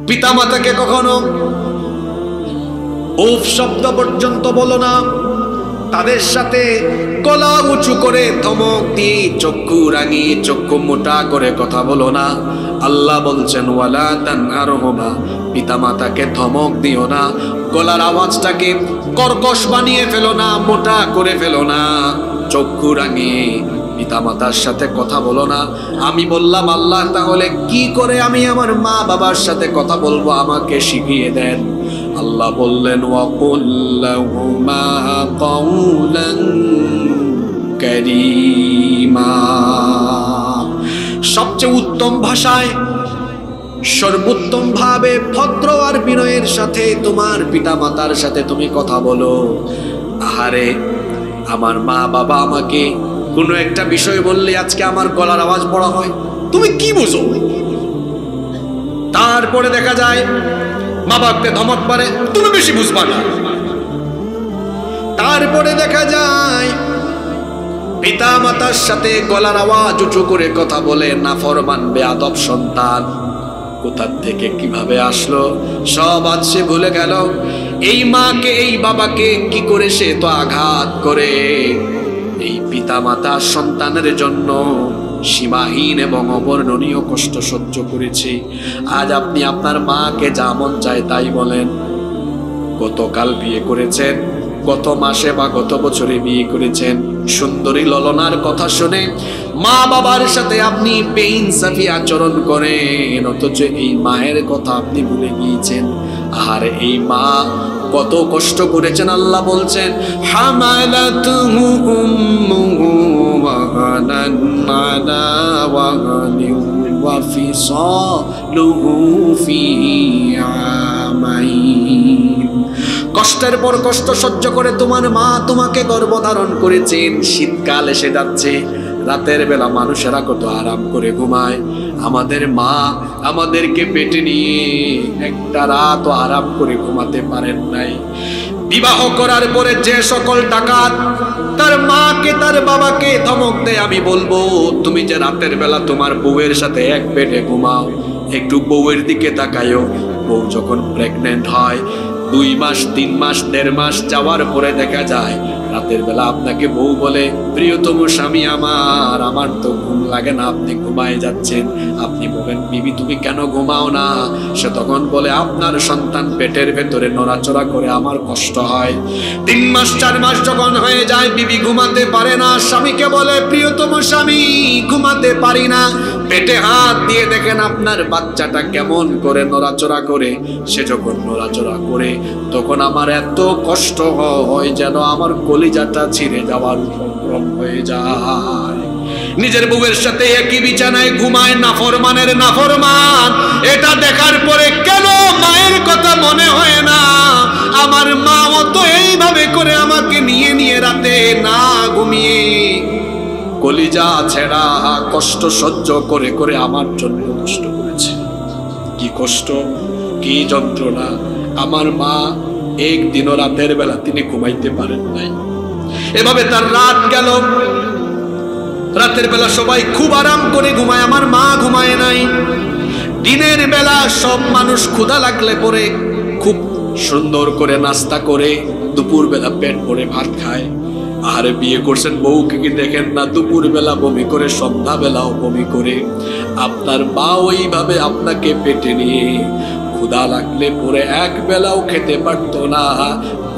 পিতামাতাকে কখনো উফ শব্দ পর্যন্ত বলো না। তাদের সাথে গলা উঁচু করে ধমক দিয়ে চক্ষু রাঙিয়ে চক্ষু মোটা করে কথা বলো না। আল্লাহ বলছেন ওয়ালা তানহারহুমা, পিতামাতাকে ধমক দিও না, গলার আওয়াজটাকে কর্কশ বানিয়ে ফেলো না, মোটা করে ফেলো না, চক্ষু রাঙিয়ে পিতামাতার সাথে কথা বলো না। আমি বললাম আল্লাহ তাহলে কি করে আমি আমার মা বাবার সাথে কথা বলবো, আমাকে শিখিয়ে দেন। আল্লাহ বললেন ওয়াকুল লাহুমা কাওলান কারীমা, সবচেয়ে উত্তম ভাষায় সর্বোত্তম ভাবে ভদ্র আর বিনয়ের সাথে তোমার পিতামাতার সাথে তুমি কথা বলো। আহারে আমার মা বাবা আমাকে কোনো একটা বিষয় বললে আজকে আমার গলার আওয়াজ বড় হয়, তুমি কি বুঝো? তারপরে দেখা যায় মা বাপকে ধমক পারে, তুমি বেশি বুঝবা না। তারপরে দেখা যায় পিতা মাতার সাথে গলার আওয়াজ উঁচু করে কথা বলে নাফরমান বেয়াদব সন্তান কোথা থেকে কিভাবে আসলো সব আজ সে ভুলে গেল। এই মাকে এই বাবাকে কি করে সে তো আঘাত করে। এই পিতা মাতা সন্তানের জন্য সীমাহীন এবং অবর্ণনীয় কষ্ট সহ্য করেছে। আজ আপনি আপনার মাকে যা মন চায় তাই বলেন। গতকাল বিয়ে করেছেন, গত মাসে বা গত বছরে বিয়ে করেছেন, সুন্দরী ললনার কথা শুনে মা বাবার সাথে আপনি বেইনসাফি আচরণ করেন, অথচ এই মায়ের কথা আপনি ভুলে গিয়েছেন। আর এই মা কত কষ্ট করেছেন। আল্লাহ বলছেন হামালাতুহু উম্মুহু ওয়াহানান আলা ওয়াহানিন ওয়া ফিসালুহু ফি আমাইন। কষ্টের পর কষ্ট সহ্য করে তোমার মা তোমাকে গর্ভধারণ করেছেন। শীতকাল এসে যাচ্ছে, রাতের বেলা মানুষেরা কত আরাম করে ঘুমায়, আমাদের মা আমাদেরকে পেটে নিয়ে একটা রাত আরাম করে ঘুমাতে পারেন নাই। বিবাহ করার পরে যে সকল ডাকাত তার মাকে তার বাবাকে ধমক দেয়, আমি বলবো তুমি যে রাতের বেলা তোমার বউয়ের সাথে এক বেডে ঘুমাও, একটু বউয়ের দিকে তাকায়ও। বউ যখন প্রেগনেন্ট হয় 2 মাস 3 মাস 1.5 মাস যাওয়ার পরে দেখা যায় রাতের বেলা আপনাকে বউ বলে প্রিয়তম স্বামী আমার তো ঘুম লাগে না, আপনি ঘুমায় যাচ্ছেন। আপনি বলেন বিবি তুমি কেন ঘুমাও না? সে তখন বলে আপনার সন্তান পেটের ভেতরে নড়াচড়া করে আমার কষ্ট হয়। 3 মাস 4 মাস যখন হয়ে যায় বিবি ঘুমাতে পারে না, স্বামীকে বলে প্রিয়তম স্বামী ঘুমাতে পারি না। পেটে হাত দিয়ে দেখেন আপনার বাচ্চাটা কেমন করে নড়াচড়া করে। সে যখন নড়াচড়া করে তখন আমার এত কষ্ট হয় যেন আমার কলিজাটা ছিঁড়ে যাওয়ার উপক্রম হয়ে যায়। নিজের বউয়ের সাথে একই বিছানায় ঘুমায় নাফরমানের নাফরমান। এটা দেখার পরে কেন মায়ের কথা মনে হয় না? আমার মা তো এইভাবে করে আমাকে নিয়ে নিয়ে রাতে না ঘুমিয়ে কলিজা ছেঁড়া কষ্ট সহ্য করে করে আমার জন্য কষ্ট করেছে। কি কষ্ট, কি যন্ত্রণা। আমার মা একদিনও রাতের বেলা তিনি ঘুমাইতে পারেন নাই। এভাবে তার রাত গেল। রাতের বেলা সবাই খুব আরাম করে ঘুমায়, আমার মা ঘুমায় নাই। দিনের বেলা সব মানুষ ক্ষুধা লাগলে পরে খুব সুন্দর করে নাস্তা করে দুপুর বেলা পেট ভরে ভাত খায়। আরে বিয়ে করছেন বউকে কি দেখেন না দুপুর বেলা বমি করে, সন্ধ্যা বেলাও বমি করে। আপনার মা ওইভাবে আপনাকে পেটে নিয়ে ক্ষুধা লাগলে পরে এক বেলাও খেতে পারতো না।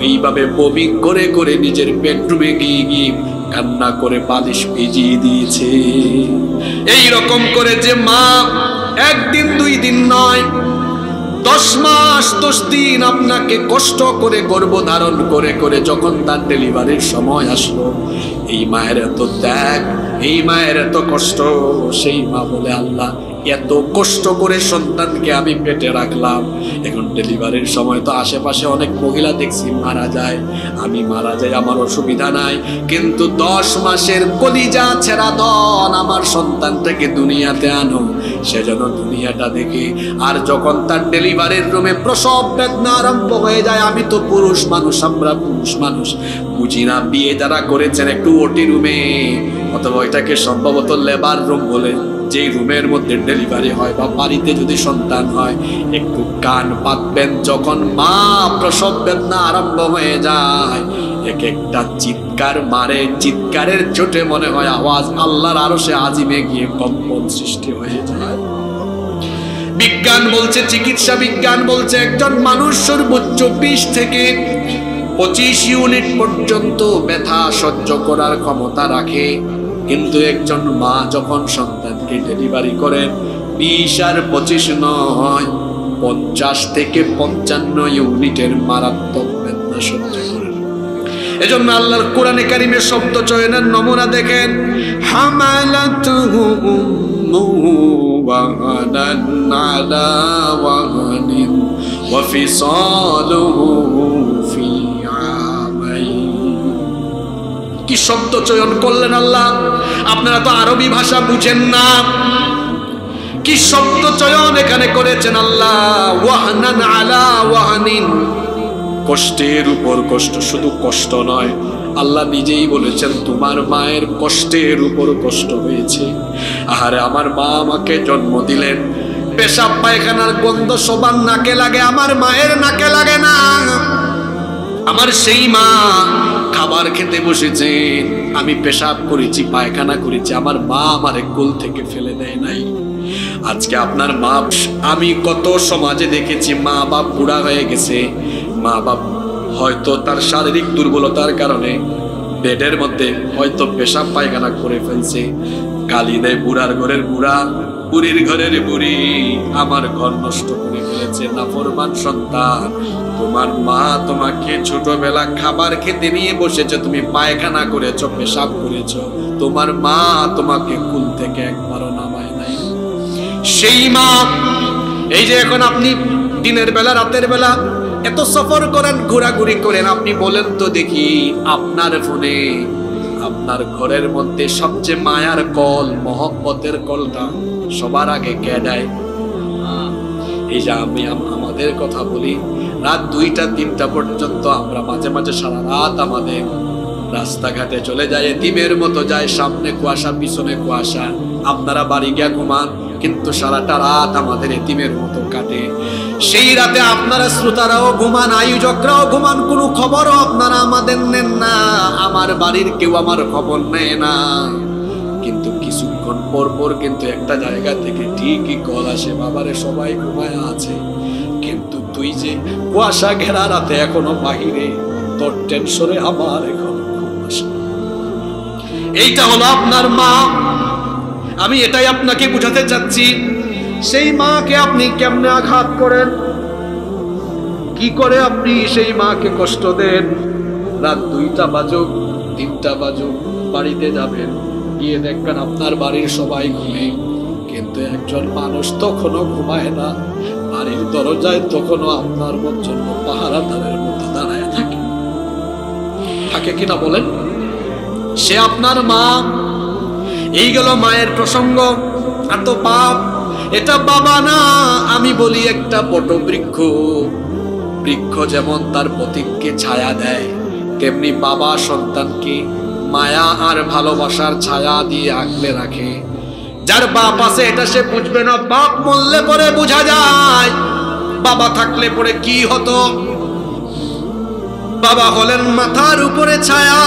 এইভাবে বমি করে করে নিজের বেডরুমে গিয়ে গিয়ে কান্না করে বালিশ ভিজিয়ে দিয়েছে। এই রকম করে যে মা একদিন 2 দিন নয় 10 মাস 10 দিন আপনাকে কষ্ট করে গর্ভধারণ করে করে যখন তার ডেলিভারির সময় আসলো, এই মায়ের এত ত্যাগ, এই মায়ের এত কষ্ট। সেই মা বলে আল্লাহ এত কষ্ট করে সন্তানকে আমি পেটে রাখলাম, এখন ডেলিভারির সময় তো আশেপাশে অনেক মহিলা দেখছি মারা যায়, আমি মারা যাই আমার অসুবিধা নাই, কিন্তু 10 মাসের কলিজা ছেঁড়া দন আমার সন্তানটাকে দুনিয়াতে আনো, সে যেন দুনিয়াটা দেখে। আর যখন তার ডেলিভারির রুমে প্রসব বেদনা আরম্ভ হয়ে যায়, আমি তো পুরুষ মানুষ, আমরা পুরুষ মানুষ বুঝি না। বিয়ে যারা করেছেন একটু ওটি রুমে, অথবা এটাকে সম্ভবত লেবার রুম বলে, যে রুমের মধ্যে ডেলিভারি হয় বা বাড়িতে যদি সন্তান হয়, একটু কান পাতবেন, যখন মা প্রসব বেদনা আরম্ভ হয়ে যায়, এক একটা চিৎকার মারে, চিৎকারের চোটে মনে হয় আওয়াজ আল্লাহর আরশে আজিমে গিয়ে কম্পন সৃষ্টি হয়ে যায়। বিজ্ঞান বলছে, চিকিৎসা বিজ্ঞান বলছে, একজন মানুষ সর্বোচ্চ 20 থেকে 25 ইউনিট পর্যন্ত ব্যথা সহ্য করার ক্ষমতা রাখে, কিন্তু একজন মা যখন সন্তানকে ডেলিভারি করেন 20 আর 25 নয়, 50 থেকে 55 ইউনিটের মারাত্মক বেদনা সহ্য করেন। এজন্য আল্লাহর কোরআনে কারিমের শব্দ চয়নের নমুনা দেখেন, হামালাতুহু উম্মুহু ওয়াহানান আলা ওয়াহানিন ওয়া ফিসালুহু ফি আমাইন। কি শব্দ চয়ন করলেন আল্লাহ! আপনারা তো আরবি ভাষা বুঝেন না, কি শব্দ চয়ন এখানে করেছেন আল্লাহ! ওয়াহানান আলা ওয়াহানিন, কষ্টের উপর কষ্ট। শুধু কষ্ট নয়, আল্লাহ নিজেই বলেছেন তোমার মায়ের কষ্টের উপর কষ্ট হয়েছে। আহারে, আমার মা আমাকে জন্ম দিলেন, পেশাব পায়খানার গন্ধ সবার নাকে লাগে, আমার মায়ের নাকে লাগে না। আমার সেই মা খাবার খেতে বসেছেন, আমি পেশাব করেছি, পায়খানা করেছি, আমার মা আমারে কোল থেকে ফেলে দেয় নাই। আজকে আপনার মা, আমি কত সমাজে দেখেছি মা বাপ বুড়া হয়ে গেছে, মা বাপ হয়তো তার শারীরিক দুর্বলতার কারণে বেডের মধ্যে হয়তো পেশাব পায়খানা করে ফেলছে, গালি দেয় বুড়ার ঘরের বুড়া, বুড়ির ঘরের বুড়ি, আমার ঘর নষ্ট করে ফেলেছে, নাফরমান সন্তান। তোমার মা তোমাকে ছোটবেলা খাবার খেতে নিয়ে বসেছে, তুমি পায়খানা করেছো, পেশাব করেছো, তোমার মা তোমাকে কুল থেকে একবারও নামায় নাই। সেই মা, এই যে এখন আপনি দিনের বেলা রাতের বেলা এত সফর করেন, ঘোরাঘুরি করেন, আপনি বলেন তো দেখি, আপনার ফোনে আপনার ঘরের মধ্যে সবচেয়ে মায়ার কল, মহব্বতের কলটা সবার আগে কে দেয়? এই যে আমি আমাদের কথা বলি, রাত 2টা 3টা পর্যন্ত আমরা মাঝে মাঝে সারা রাত আমাদের রাস্তাঘাটে চলে যায়, এতিমের মতো যায়, সামনে কুয়াশা পিছনে কুয়াশা, আপনারা বাড়ি গিয়া ঘুমান, কিন্তু সারাটা রাত আমাদের এতিমের মতো কাটে। সেই রাতে আপনারা শ্রোতারাও ঘুমান, আয়োজকরাও ঘুমান, কোনো খবরও আপনারা আমাদের নেন না, আমার বাড়ির কেউ আমার খবর নেয় না। কিন্তু কিছুক্ষণ পর পর কিন্তু একটা জায়গা থেকে ঠিকই কল আসে, বাবারে সবাই ঘুমায় আছে, কিন্তু তুই যে কুয়াশা ঘেরা রাতে এখনো বাহিরে, তোর টেনশনে আমার এখনো ঘুম আসে। এইটা হলো আপনার মা। আমি এটাই আপনাকে বুঝাতে চাচ্ছি, সেই মাকে আপনি কেমনে আঘাত করেন, কি করে আপনি সেই মাকে কষ্ট দেন। রাত 2টা বাজুক 3টা বাজুক বাড়িতে যাবেন, গিয়ে দেখবেন আপনার বাড়ির সবাই ঘুমে, কিন্তু একজন মানুষ তখনও ঘুমায় না, বাড়ির দরজায় তখনও আপনার জন্য পাহারাদারের মতো দাঁড়ায় থাকে। থাকে কিনা বলেন? সে আপনার মা। এই গেল মায়ের প্রসঙ্গ। আর তো বাপ, এটা বাবা না, আমি বলি একটা বটবৃক্ষ। বৃক্ষ যেমন তার প্রতীককে ছায়া দেয়, তেমনি বাবা সন্তানকে মায়া আর ভালোবাসার ছায়া দিয়ে আগলে রাখে। যার বাপ আছে এটা সে বুঝবে না, বাপ মরলে পরে বোঝা যায়। বাবা থাকলে পরে কি হতো? বাবা হলেন মাথার উপরে ছায়া।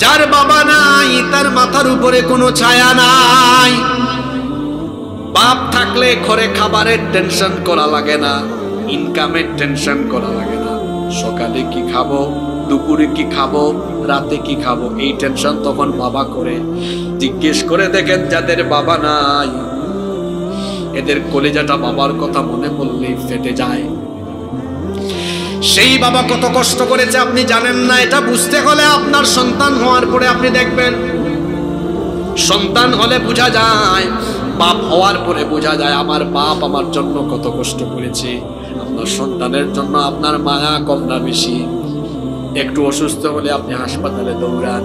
যার বাবা নাই তার মাথার উপরে কোনো ছায়া নাই। বাপ থাকলে ঘরে খাবারের টেনশন করা লাগে না, ইনকামের টেনশন করা লাগে না, সকালে কি খাবো, দুপুরে কি খাবো, রাতে কি খাবো, এই টেনশন তখন বাবা করে। জিজ্ঞেস করে দেখেন যাদের বাবা নাই, এদের কলিজাটা বাবার কথা মনে পড়লেই ফেটে যায়। সেই বাবা কত কষ্ট করেছে আপনি জানেন না। এটা বুঝতে হলে আপনার সন্তান হওয়ার পরে আপনি দেখবেন। সন্তান হলে বোঝা যায়, বাপ হওয়ার পরে বোঝা যায় আমার বাপ আমার জন্য কত কষ্ট করেছে। আপনার সন্তানের জন্য আপনার মায়া কম না বেশি? একটু অসুস্থ হলে আপনি হাসপাতালে দৌড়ান,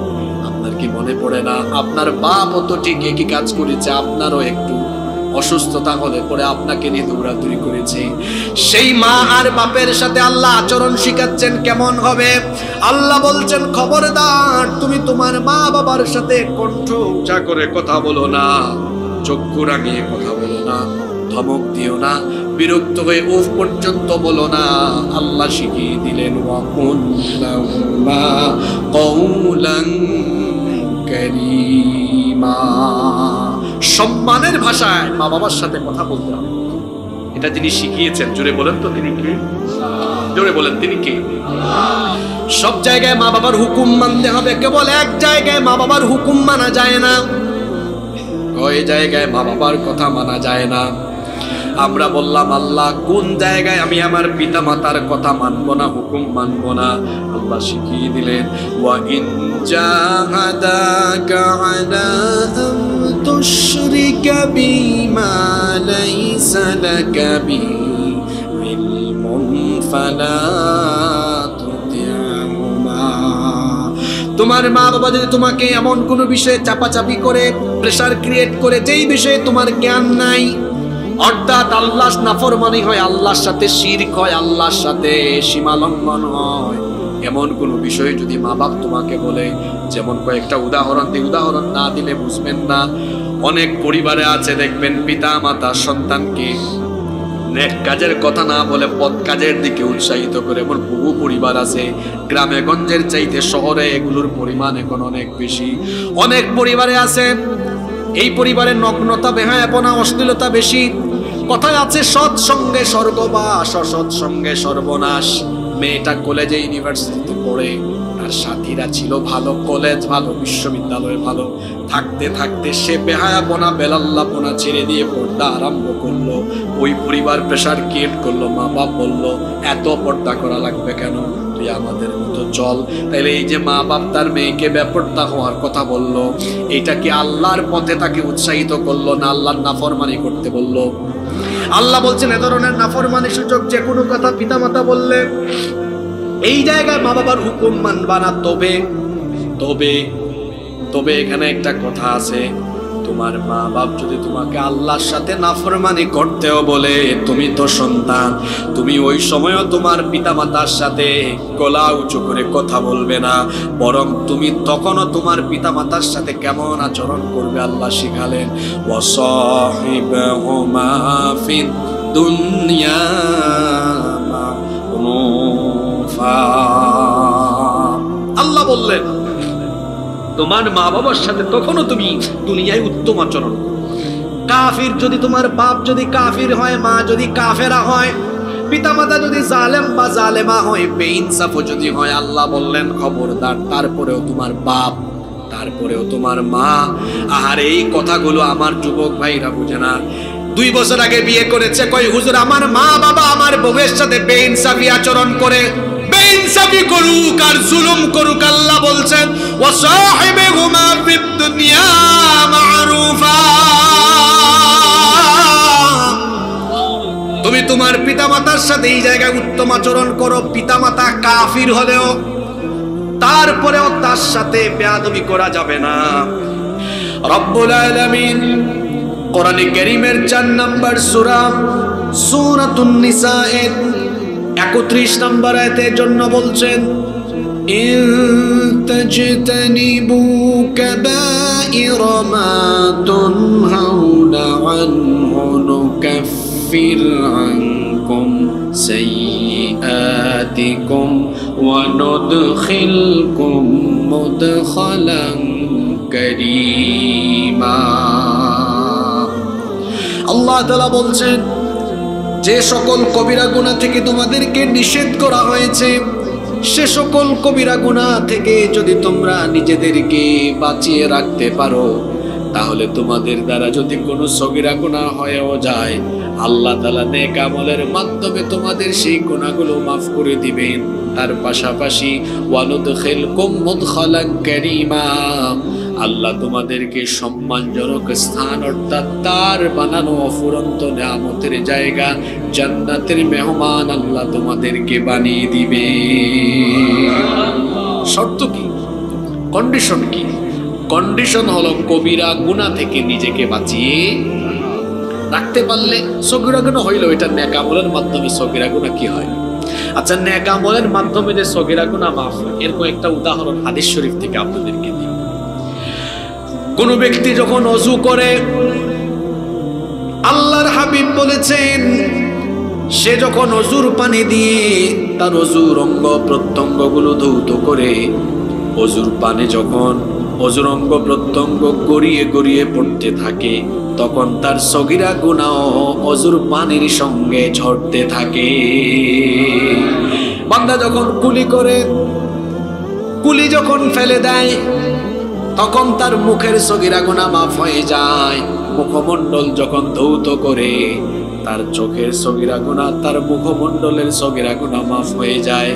আপনার কি মনে পড়ে না আপনার বাপ তো ঠিক একই কাজ করেছে, আপনারও একটু অসুস্থতা হলে পরে আপনাকে নিয়ে দৌড়াদৌড়ি করেছে। সেই মা আর বাপের সাথে আল্লাহ আচরণ শিখাচ্ছেন কেমন হবে। আল্লাহ বলছেন খবরদার তুমি তোমার মা বাবার সাথে কণ্ঠ উঁচা করে কথা বলো না। চক্ষু রাঙিয়ে কথা বলো না, ধমক দিও না, বিরক্ত হয়ে উফ পর্যন্ত বলো না। আল্লাহ শিখিয়ে দিলেন ওয়াকুল লাহুমা কওলান কারীমা। সম্মানের ভাষায় মা বাবার সাথে কথা বলতে হবে, এটা তিনি শিখিয়েছেন। জোরে বলেন তো তিনি কে? জোরে বলেন তিনি কে? সব জায়গায় মা বাবার হুকুম মানতে হবে, কেবল এক জায়গায় মা বাবার হুকুম মানা যায় না, ওই জায়গায় মা বাবার কথা মানা যায় না। আমরা বললাম আল্লাহ কোন জায়গায় আমি আমার পিতা মাতার কথা মানবো না, হুকুম মানবো না? আল্লাহ শিখিয়ে দিলেন ওয়া ইন জাহাদাকা আলা আন তুশরিকা বিমা লাইসা লাকা বিহি ইলমুন ফালা তুতি'হুমা। তোমার মা বাবা যদি তোমাকে এমন কোনো বিষয়ে চাপাচাপি করে, প্রেসার ক্রিয়েট করে, যেই বিষয়ে তোমার জ্ঞান নাই, অর্থাৎ আল্লাহর নাফরমানি হয়, আল্লাহর সাথে শিরক হয়, আল্লাহর সাথে সীমা লঙ্ঘন হয়, এমন কোন বিষয় যদি মা বাপ তোমাকে বলে, যেমন কয়েকটা উদাহরণ দিই, উদাহরণ না দিলে বুঝবেন না। অনেক পরিবারে আছে দেখবেন পিতা মাতা সন্তানকে নেক কাজের কথা না বলে বদ কাজের দিকে উৎসাহিত করে, এমন বহু পরিবার আছে। গ্রামে গঞ্জের চাইতে শহরে এগুলোর পরিমাণ এখন অনেক বেশি। অনেক পরিবারে আছে এই পরিবারের নগ্নতা, বেহায়াপনা, অশ্লীলতা বেশি। কথায় আছে সৎসঙ্গে স্বর্গবাস, অসৎসঙ্গে সর্বনাশ। মেয়েটা কলেজে ইউনিভার্সিটিতে পড়ে, তার সাথীরা ছিল ভালো, কলেজ ভালো, বিশ্ববিদ্যালয় ভালো, থাকতে থাকতে সে বেহায়াপনা, বেলাল্লাপনা ছেড়ে দিয়ে পর্দা আরম্ভ করলো। ওই পরিবার প্রেসার ক্রিয়েট করলো, মা বাপ বলল এত পর্দা করা লাগবে কেন, তুই আমাদের মতো চল। তাইলে এই যে মা বাপ তার মেয়েকে বেপর্দা হওয়ার কথা বলল, এটা কি আল্লাহর পথে তাকে উৎসাহিত করলো না আল্লাহর নাফরমানি করতে বললো? আল্লাহ বলছেন এ ধরনের নাফরমানি সূচক যে কোনো কথা পিতা মাতা বললে এই জায়গায় মা বাবার হুকুম মানবা না। তবে তবে তবে এখানে একটা কথা আছে, তোমার মা বাপ যদি তোমাকে আল্লাহর সাথে নাফরমানি করতেও বলে, তুমি তো সন্তান, তুমি ওই সময়ও তোমার পিতা মাতার সাথে গলা উঁচু করে কথা বলবে না, বরং তুমি তখনও তোমার পিতা মাতার সাথে কেমন আচরণ করবে আল্লাহ শিখালেন। ওয়াসাহিবহুমা ফিদ দুনিয়া মা'রুফা। আল্লাহ বললেন তোমার মা বাবার সাথে তখনও তুমি দুনিয়ায় উত্তম আচরণ করো। কাফির যদি তোমার বাপ যদি কাফির হয়, মা যদি কাফেরা হয়, পিতামাতা যদি জালেম বা জালেমা হয়, বেইনসাফ যদি হয়, আল্লাহ বললেন খবরদার, তারপরেও তোমার বাপ, তারপরেও তোমার মা। আর এই কথাগুলো আমার যুবক ভাইরা বুঝে না। 2 বছর আগে বিয়ে করেছে, কই হুজুর আমার মা বাবা আমার বউয়ের সাথে বেইনসাফি আচরণ করে। বেইনসাফি করুক আর জুলুম করুক, আল্লাহ বলছেন ওয়াসাহিবহুমা ফিদ দুনিয়া মা'রুফা। তুমি তোমার পিতামাতার সাথে এই জায়গায় উত্তম আচরণ করো। পিতামাতা কাফির হলেও তারপরেও তার সাথে বেয়াদবি করা যাবে না। রব্বুল আলামিন কোরআনে কারীমের 4 নম্বর সূরা সূরাতুন নিসা এর 31 নম্বর আয়াতের জন্য বলছেন ইন তাজতানিবু কাবাইরা মা তুনহাউনা আনহু নুকাফির আনকুম সাইয়্যাতিকুম ওয়া নুদখিলকুম মুদখালান কারীমা। আল্লাহ তাআলা বলছেন যে সকল কবিরা গুনাহ থেকে তোমাদেরকে নিষেধ করা হয়েছে, সে সকল কবিরা গুনাহ থেকে যদি তোমরা নিজেদেরকে বাঁচিয়ে রাখতে পারো, তাহলে তোমাদের দ্বারা যদি কোনো সগীরা গুনাহ হয়েও যায়, আল্লাহ তাআলা নেক আমলের মাধ্যমে তোমাদের সেই গুনাহগুলো মাফ করে দিবেন। তার পাশাপাশি ওয়ানুদখিলকুম মুদখালান কারীমা, আল্লাহ তোমাদেরকে সম্মানজনক স্থান অর্থাৎ তার বানানো অফুরন্ত নিয়ামতের জায়গা জান্নাতের মেহমান আল্লাহ তোমাদেরকে বানিয়ে দিবে। শর্ত কি? কন্ডিশন কি? কন্ডিশন হলো কবিরা গুনাহ থেকে নিজেকে বাঁচিয়ে রাখতে পারলে। সগীরা গুনাহ হইল এটা নেক আমলের মাধ্যমে সগীরা গুনাহ কি হয়? আচ্ছা, নেক আমলের মাধ্যমে যে সগীরা গুনাহ মাফ হয়, এর কয়েকটা উদাহরণ হাদিস শরীফ থেকে আপনাদেরকে দিই। কোন ব্যক্তি যখন ওযু করে আল্লাহর হাবিব বলেছেন, সে যখন অজুর পানি দিয়ে তার অজুর অঙ্গ প্রত্যঙ্গগুলো ধৌত করে, অজুর পানি যখন অজুর অঙ্গ প্রত্যঙ্গ গড়িয়ে গড়িয়ে পড়তে থাকে, তখন তার সগীরা গুনাহ অজুর পানির সঙ্গে ঝরতে থাকে। বান্দা যখন কুলি করে, কুলি যখন ফেলে দেয়, তখন তার মুখের সগীরা গুনাহ মাফ হয়ে যায়। মুখমণ্ডল যখন ধৌত করে, তার চোখের সগীরা গুনাহ, তার মুখমণ্ডলের সগীরা গুনাহ মাফ হয়ে যায়।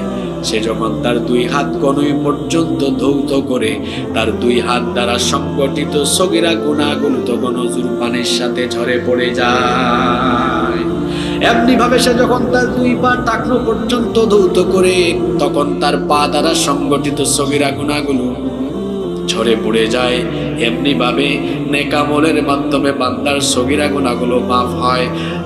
সে যখন তার দুই হাত কনুই পর্যন্ত ধৌত করে, তার দুই হাত দ্বারা সংগঠিত সগীরা গুনাহগুলো তখন অজুর পানির সাথে ঝরে পড়ে যায়। এমনি ভাবে সে যখন তার দুই পা টাকনো পর্যন্ত ধৌত করে, তখন তার পা দ্বারা সংগঠিত সগীরা গুনাহগুলো ঝরে পড়ে যায়। এমনি ভাবে নেক আমলের মাধ্যমে বান্দার সগীরা গুনাহগুলো মাফ হয়।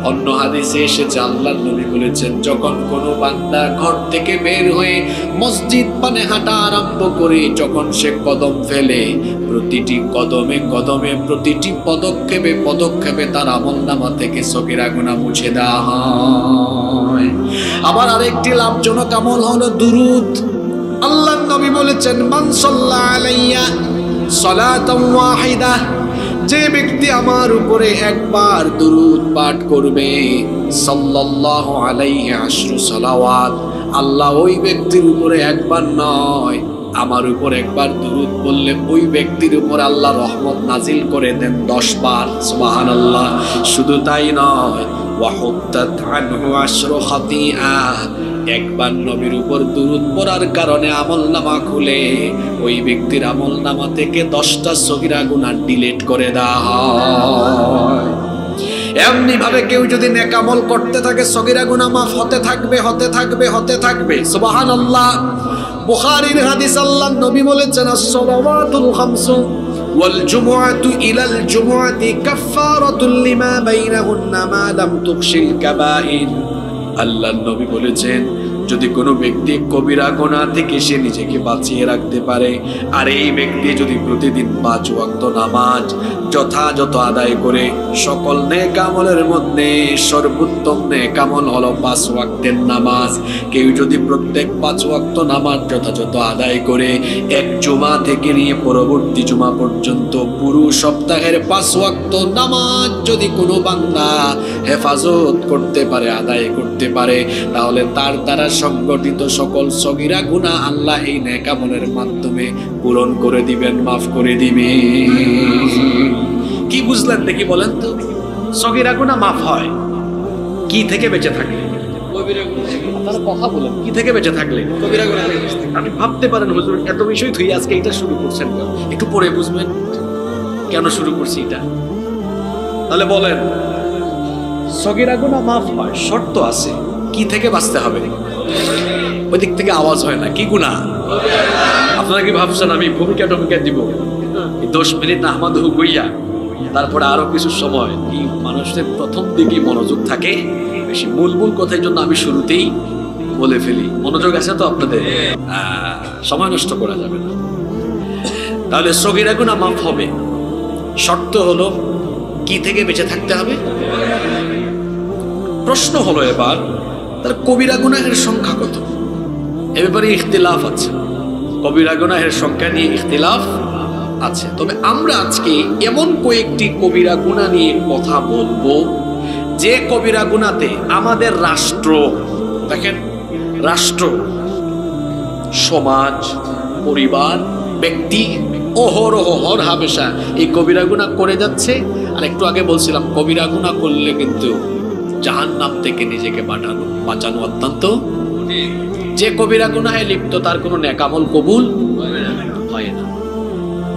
অন্য হাদিসে এসেছে, আল্লাহর নবী বলেছেন, যখন কোনো বান্দা ঘর থেকে বের হয়ে মসজিদ পানে হাঁটা আরম্ভ করে, যখন সে কদম ফেলে, প্রতিটি কদমে কদমে, প্রতিটি পদক্ষেপে পদক্ষেপে তার আমলনামা থেকে সগীরা গুনাহ মুছে দেওয়া হয়। আবার আরেকটি লাভজনক আমল হলো দুরূদ। আল্লাহর নবী বলেছেন, মান সাল্লা আলাইয়া সালাতান ওয়াহিদা, যে ব্যক্তি আমার উপরে একবার দুরূদ পাঠ করবে, সাল্লাল্লাহু আলাইহি আশরু সালাওয়াত, আল্লাহ ওই ব্যক্তির উপরে একবার নয়, আমার উপর একবার দুরূদ বললে ওই ব্যক্তির উপর আল্লাহ রহমত নাজিল করে দেন 10 বার। সুবহানাল্লাহ। শুধু তাই নয়, ওয়া হুত্তাত আনহু আশরু খাতিআ, একবার নবীর উপর দুরূদ পড়ার কারণে আমলনামা খুলে ওই ব্যক্তির আমলনামা থেকে 10টা সগীরা গুনাহ ডিলিট করে দেওয়া হয়। এমনি ভাবে কেউ যদি নেক আমল করতে থাকে, সগীরা গুনাহ মাফ হতে থাকবে, হতে থাকবে, হতে থাকবে। সুবহানাল্লাহ। বুখারীর হাদিস, আল্লাহর নবী বলেছেন, আস-সালাওয়াতুল খামসু ওয়াল জুমআতু ইলাল জুমআতি কাফফারাতুল লিমা বাইনাহুন্না মা লাম তুখশিল কাবাইর। আল্লাহর নবী বলেছেন, যদি কোনো ব্যক্তি কবিরা গুনাহ থেকে সে নিজেকে বাঁচিয়ে রাখতে পারে, আর এই ব্যক্তি যদি প্রতিদিন 5 ওয়াক্ত নামাজ যথাযথ আদায় করে, সকল নেক আমলের মধ্যে সর্বোত্তম নেক আমল হলো 5 ওয়াক্তের নামাজ, কেউ যদি প্রত্যেক 5 ওয়াক্ত নামাজ যথাযথ আদায় করে, এক জুমা থেকে নিয়ে পরবর্তী জুমা পর্যন্ত পুরো সপ্তাহের 5 ওয়াক্ত নামাজ যদি কোনো বান্দা হেফাজত করতে পারে, আদায় করতে পারে, তাহলে তার দ্বারা সংগঠিত সকল সগীরা গুনাহ আল্লাহ এই নেক আমলের মাধ্যমে পূরণ করে দিবেন, মাফ করে দিবেন। কি বুঝলেন দেখি বলেন তো? সগীরা গুনাহ মাফ হয় কি থেকে বেঁচে থাকলে? কবিরা গুনাহ। আপনারা কথা বলেন, কি থেকে বেঁচে থাকলে? কবিরা গুনাহ থেকে। আপনি ভাবতে পারেন, হুজুর এত বিষয় তুই আজকে এটা শুরু করছেন কেন? একটু পরে বুঝবেন কেন শুরু করছি এটা। তাহলে বলেন, সগীরা গুনাহ মাফ হয়, শর্ত আছে। কি থেকে বাঁচতে হবে? ওই দিক থেকে আওয়াজ হয় না। কি গুনাহ? আপনারা কি ভাবছেন আমি ভূমিকা দিব 10 মিনিট আহমদহু কইয়া তারপরে আরো কিছু সময়? কি মানুষের প্রথম দিকে মনোযোগ থাকে বেশি, মূল মূল কথার জন্য আমি শুরুতেই বলে ফেলি। মনোযোগ আছে তো আপনাদের? সময় নষ্ট করা যাবে না। তাহলে সগীরা গুনাহ মাফ হবে, শর্ত হলো কি থেকে বেঁচে থাকতে হবে। প্রশ্ন হলো এবার, তার কবিরা গুনাহের সংখ্যা কত? এ ব্যাপারে ইখতিলাফ আছে। কবিরা গুনাহের সংখ্যা নিয়ে ইখতিলাফ আছে। তবে আমরা আজকে এমন কয়েকটি কবিরা গুনাহ নিয়ে কথা বলবো, যে কবিরা গুনাহতে আমাদের রাষ্ট্র, দেখেন রাষ্ট্র, সমাজ, পরিবার, ব্যক্তি অহরহ হর হামেশা এই কবিরা গুনাহ করে যাচ্ছে। আর একটু আগে বলছিলাম, কবিরা গুনাহ করলে কিন্তু জাহান্নাম থেকে নিজেকে বাঁচানো অত্যন্ত। যে কবিরা গুনাহে লিপ্ত তার কোনো নেক আমল কবুল হয় না।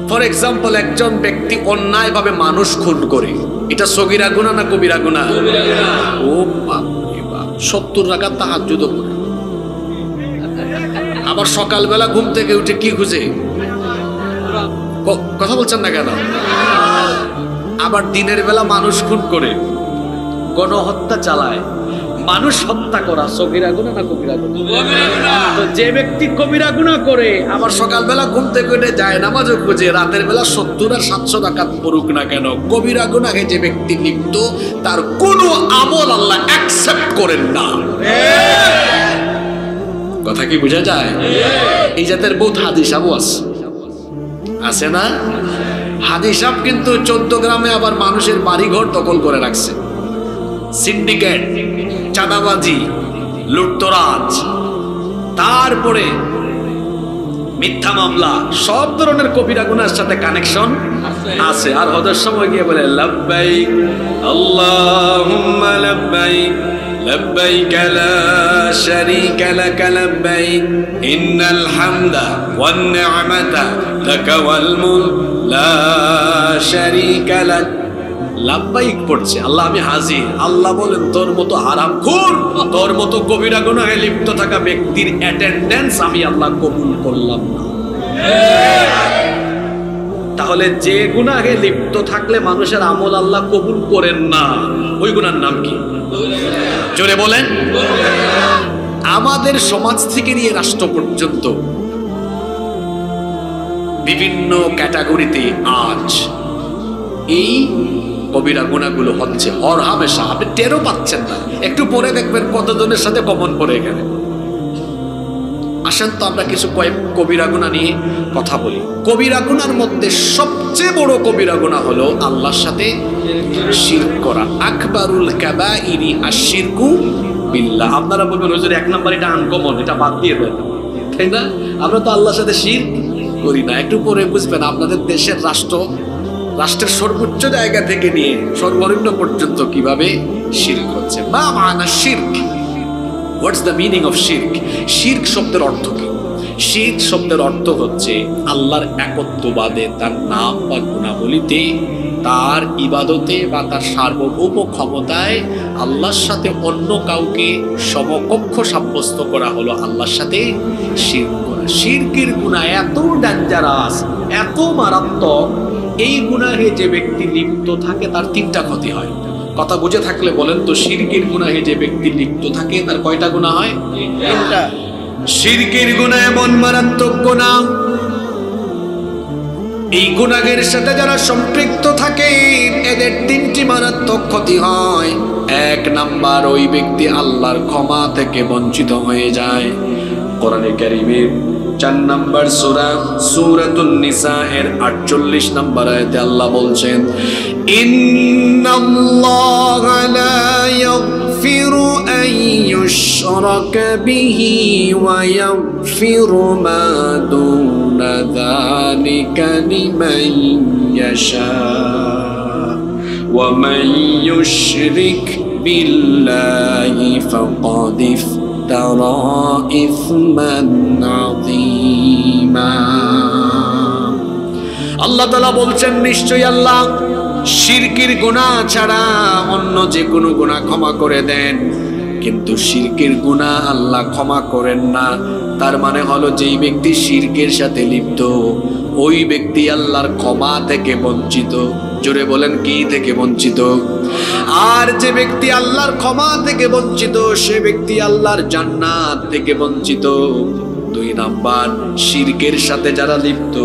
ফর এক্সাম্পল, একজন ব্যক্তি অন্যায়ভাবে মানুষ খুন করে, এটা সগীরা গুনাহ না কবিরা গুনাহ? ও বাপ রে বাপ, 70 রাকাত তাহাজ্জুদ করে, আবার সকালবেলা ঘুম থেকে উঠে কি খুঁজে? কথা বলছেন না কেন? আবার দিনের বেলা মানুষ খুন করে, গণহত্যা চালায়, মানুষ হত্যা করা সগীরা গুনাহ না কবিরা গুনাহ? তো যে ব্যক্তি কবিরা গুনাহ করে আবার সকালবেলা ঘুম থেকে উঠে যায় নামাজও খুঁজে, রাতের বেলা 70 আর 700 রাকাত পড়ুক না কেন, কবিরা গুনাহে যে ব্যক্তি লিপ্ত তার কোনো আমল আল্লাহ অ্যাকসেপ্ট করেন না। কথা কি বোঝা যায়? এই জাতের বহুত হাদিস আবু আছে না? হাদিস সাহেব কিন্তু 14 গ্রামে আবার মানুষের বাড়িঘর দখল করে রাখছে, সিন্ডিকেট, চাঁদাবাজি, লুটতরাজ, তারপরে মিথ্যা মামলা, সব ধরনের কবিরা গুনার সাথে কানেকশন আছে। আর হজের সময় গিয়ে বলে লাব্বাইক আল্লাহুম্মা লাব্বাইক লাব্বাইক লা শারীকা লাক লাব্বাইক ইন্নাল হামদা ওয়ান নি'মাতা লাকা ওয়াল মুলক লা শারীকা লাক। লাব্বাইক পড়ছে, আল্লাহ আমি হাজির। আল্লাহ বলেন তোর মতো হারামখোর, তোর মতো কবিরা গুনাহে লিপ্ত থাকা ব্যক্তির অ্যাটেন্ডেন্স আমি আল্লাহ কবুল করলাম না। তাহলে যে গুনাহে লিপ্ত থাকলে মানুষের আমল আল্লাহ কবুল করেন না, ওই গুনার নাম কি? জোরে বলেন। আমাদের সমাজ থেকে নিয়ে রাষ্ট্র পর্যন্ত বিভিন্ন ক্যাটাগরিতে আজ এই কবিরা গুনাহগুলো হচ্ছে হরহামেশা। আপনি টেরও পাচ্ছেন না, একটু পরে দেখবেন কতজনের সাথে কমন পড়ে এখানে। আসেন তো আমরা কিছু কয়েক কবিরা গুনাহ নিয়ে কথা বলি। কবিরা গুনার মধ্যে সবচেয়ে বড় কবিরা গুনাহ হলো আল্লাহর সাথে শিরক করা। আকবারুল কাবাইরি আশিরকু বিল্লাহ। আপনারা বলবেন হুজুর 1 নাম্বার এটা আনকমন, এটা বাদ দিয়ে দেন, তাই না? আমরা তো আল্লাহর সাথে শিরক করি না। একটু পরে বুঝবেন আপনাদের দেশের রাষ্ট্রের সর্বোচ্চ জায়গা থেকে নিয়ে সর্বনিম্ন পর্যন্ত কিভাবে শিরক হচ্ছে। মা মানা শিরক, হোয়াটস দ্য মিনিং অফ শিরক? শিরক শব্দের অর্থ কি? শিরক শব্দের অর্থ হচ্ছে আল্লাহর একত্ববাদে, তার নাম বা গুণাবলীতে, তার ইবাদতে বা তার সার্বভৌম ক্ষমতায় আল্লাহর সাথে অন্য কাউকে সমকক্ষ সাব্যস্ত করা হলো আল্লাহর সাথে শিরক করা। শিরকের গুনাহ এত ডেঞ্জারাস, এত মারাত্মক, এই গুনাহে যে ব্যক্তি লিপ্ত থাকে তার 3টা ক্ষতি হয়। কথা বুঝে থাকলে বলেন তো, শিরকের গুনাহে যে ব্যক্তি লিপ্ত থাকে তার কয়টা গুনাহ হয়? 3টা। শিরকের গুনাহ এমন মারাত্মক গুনাহ, এই গুনাহের সাথে যারা সম্পৃক্ত থাকে এদের 3টি মারাত্মক ক্ষতি হয়। 1 নাম্বার, ওই ব্যক্তি আল্লাহর ক্ষমা থেকে বঞ্চিত হয়ে যায়। কোরআনে কারীমের 4 নাম্বার সূরা সূরাতুন নিসা এর 48 নাম্বার আয়াতে আল্লাহ বলছেন, ইন্নাল্লাহা লা ইয়াগফিরু আন ইউশরাকা বিহি ওয়া ইয়াগফিরু মা দুনা যালিকা লিমান ইয়াশা ওয়া মান ইউশরিক বিল্লাহি ফাকাদ আল্লাহ তাআলা বলছেন, নিশ্চয়ই আল্লাহ শিরকের গুনাহ ছাড়া অন্য যে কোনো গুনাহ ক্ষমা করে দেন, কিন্তু শিরকের গুনাহ আল্লাহ ক্ষমা করেন না। তার মানে হলো যেই ব্যক্তি শিরকের সাথে লিপ্ত ওই ব্যক্তি আল্লাহর ক্ষমা থেকে বঞ্চিত। জোরে বলেন, কি থেকে বঞ্চিত? আর যে ব্যক্তি আল্লাহর ক্ষমা থেকে বঞ্চিত সে ব্যক্তি আল্লাহর জান্নাত থেকে বঞ্চিত। 2 নাম্বার, শিরকের সাথে যারা লিপ্ত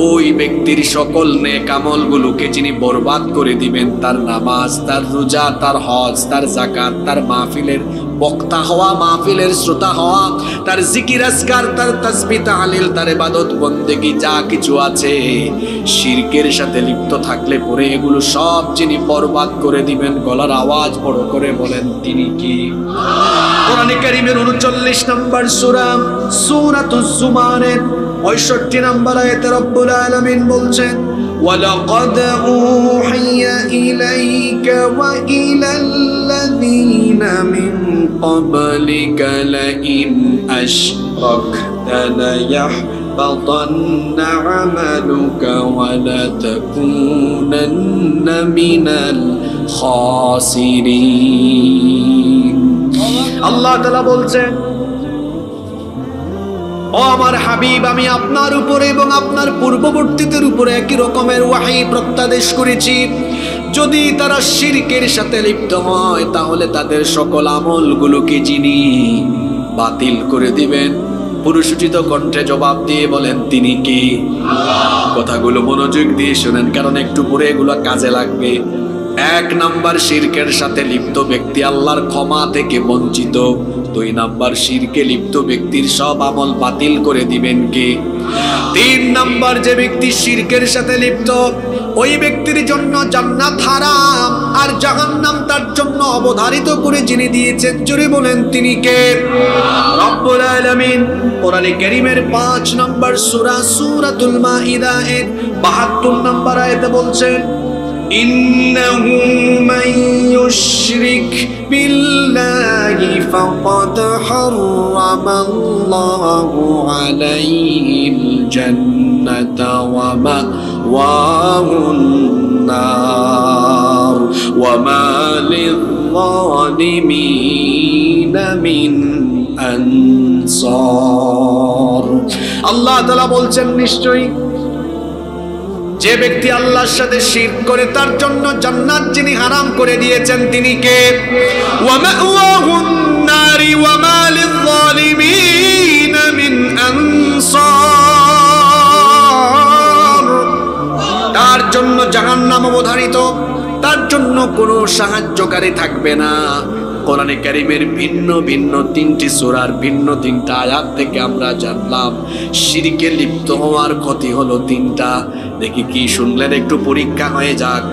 ওই ব্যক্তির সকল নেক আমলগুলোকে যিনি বরবাদ করে দিবেন, তার নামাজ, তার রোজা, তার হজ, তার যাকাত, তার মাহফিলের বক্তা হওয়া, মাহফিলের শ্রোতা হওয়া, তার জিকির আজকার, তার তাসবিহ তাহলিল, তার ইবাদত বন্দেগী যা কিছু আছে, শিরকের সাথে লিপ্ত থাকলে পরে এগুলো সব যিনি বরবাদ করে দিবেন। গলার আওয়াজ বড় করে বলেন, তিনি কি? কোরআনে কারীমের 39 নম্বর সূরা সূরাতুজ জুমারের 65 নম্বর আয়াতে রব্বুল আলামিন বলছেন, ওয়ালাকাদ উহিয়া ইলাইকা ওয়া ইলাল্লাযীনা মিন ক্বাবলিকা লাইন আশরাকতা লায়াহবাতান্না আমালুকা ওয়া লাতাকুনান্না মিনাল খাসিরিন। আল্লাহ তাআলা বলছেন, ও আমার হাবিব, আমি আপনার উপরে এবং আপনার পূর্ববর্তীদের উপরে একই রকমের ওয়াহী প্রত্যাদেশ করেছি। যদি তারা শিরকের সাথে লিপ্ত হয় তাহলে তাদের সকল আমলগুলোকে যিনি বাতিল করে দিবেন। পুরুষোচিত কণ্ঠে জবাব দিয়ে বলেন তিনি কি? কথাগুলো মনোযোগ দিয়ে শোনেন, কারণ একটু পরে এগুলো কাজে লাগবে। 1 নাম্বার শিরকের সাথে লিপ্ত ব্যক্তি আল্লাহর ক্ষমা থেকে বঞ্চিত। 2 নাম্বার শিরকে লিপ্ত ব্যক্তির সব আমল বাতিল করে দিবেন কে? 3 নাম্বার যে ব্যক্তি শিরকের সাথে লিপ্ত ওই ব্যক্তির জন্য জান্নাত হারাম আর জাহান্নাম তার জন্য অবধারিত করে যিনি দিয়েছেন, জোরে বলেন তিনি কে? রব্বুল আলামিন কোরআনে কারীমের 5 নম্বর সূরা সূরাতুল মাইদা এর 72 নম্বর আয়াতে বলছেন, ইন্নাহু মান ইউশরিক বিল্লাহি ফাকাদ হারামাল্লাহু আলাইহিল জান্নাতা ওয়া মাওয়াহুন নার ওয়া মা লিয-যালিমিনা মিন আনসার। আল্লাহ তাআলা বলছেন, নিশ্চয়ই যে ব্যক্তি আল্লাহর সাথে শিরক করে তার জন্য জান্নাত যিনি হারাম করে দিয়েছেন তিনি কে? ওয়া মাওয়াহুন নারি ওয়া মা লিয-যালিমিনা মিন আনসার। তার জন্য জাহান্নাম অবধারিত, তার জন্য কোনো সাহায্যকারী থাকবে না। কোরআনে কারীমের ভিন্ন ভিন্ন 3টি সূরার ভিন্ন 3টা আয়াত থেকে আমরা জানলাম শিরকে লিপ্ত হওয়ার ক্ষতি হলো 3টা। দেখি কি শুনলেন, একটু পরীক্ষা হয়ে যাক।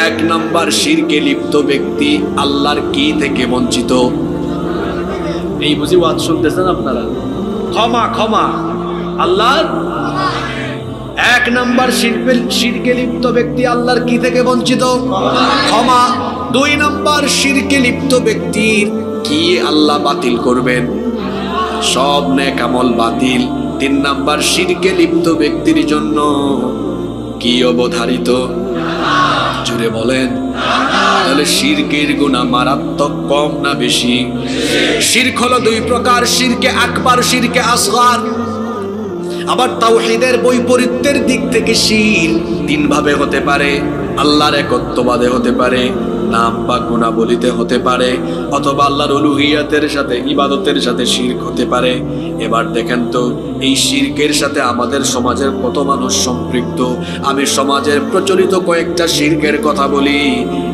1 নাম্বার শিরকে লিপ্ত ব্যক্তি আল্লাহর কি থেকে বঞ্চিত? এই বুঝি ওয়াজ শুনতেছেন আপনারা? ক্ষমা ক্ষমা আল্লাহর। 1 নাম্বার শিরকে লিপ্ত ব্যক্তি আল্লাহর কি থেকে বঞ্চিত? ক্ষমা। 2 নাম্বার শিরকে লিপ্ত ব্যক্তির কি আল্লাহ বাতিল করবেন? সব নেক আমল বাতিল। 3 নাম্বার শিরকে লিপ্ত ব্যক্তির জন্য কি অবধারিত? জুড়ে বলেন। তাহলে শিরকের গুনাহ মারাত্মক কম না বেশি? শিরক হলো 2 প্রকার, শিরকে আকবার, শিরকে আসগর। আবার তাওহীদের বৈপরীত্যের দিক থেকে শিরক 3 ভাবে হতে পারে। আল্লাহর একত্ববাদে হতে পারে, নাম বা গুণাবলিতে হতে পারে, অথবা আল্লাহর উলুহিয়াতের সাথে ইবাদতের সাথে শিরক হতে পারে। এবার দেখেন তো এই শিরকের সাথে আমাদের সমাজের কত মানুষ সম্পৃক্ত। আমি সমাজের প্রচলিত কয়েকটা শিরকের কথা বলি।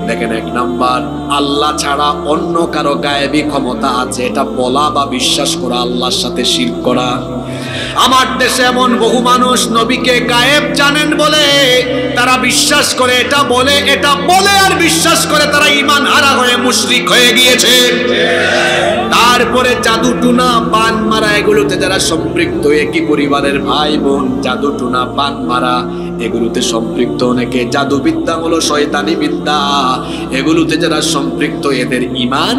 দেখেন, 1 নাম্বার, আল্লাহ ছাড়া অন্য কারো গায়েবী ক্ষমতা আছে এটা বলা বা বিশ্বাস করা, আল্লাহর সাথে শিরক করা। আমার দেশে এমন বহু মানুষ নবীকে গায়েব জানেন বলে তারা বিশ্বাস করে, এটা বলে আর বিশ্বাস করে তারা ঈমান হারা হয়ে মুশরিক হয়ে গিয়েছে। তারপরে জাদু টুনা পান মারা এগুলোতে যারা সম্পৃক্ত, একই পরিবারের ভাই বোন, জাদু টুনা পান মারা এগুলোতে সম্পৃক্ত অনেকে। জাদুবিদ্যা হলো শয়তানি বিদ্যা, এগুলোতে যারা সম্পৃক্ত এদের ঈমান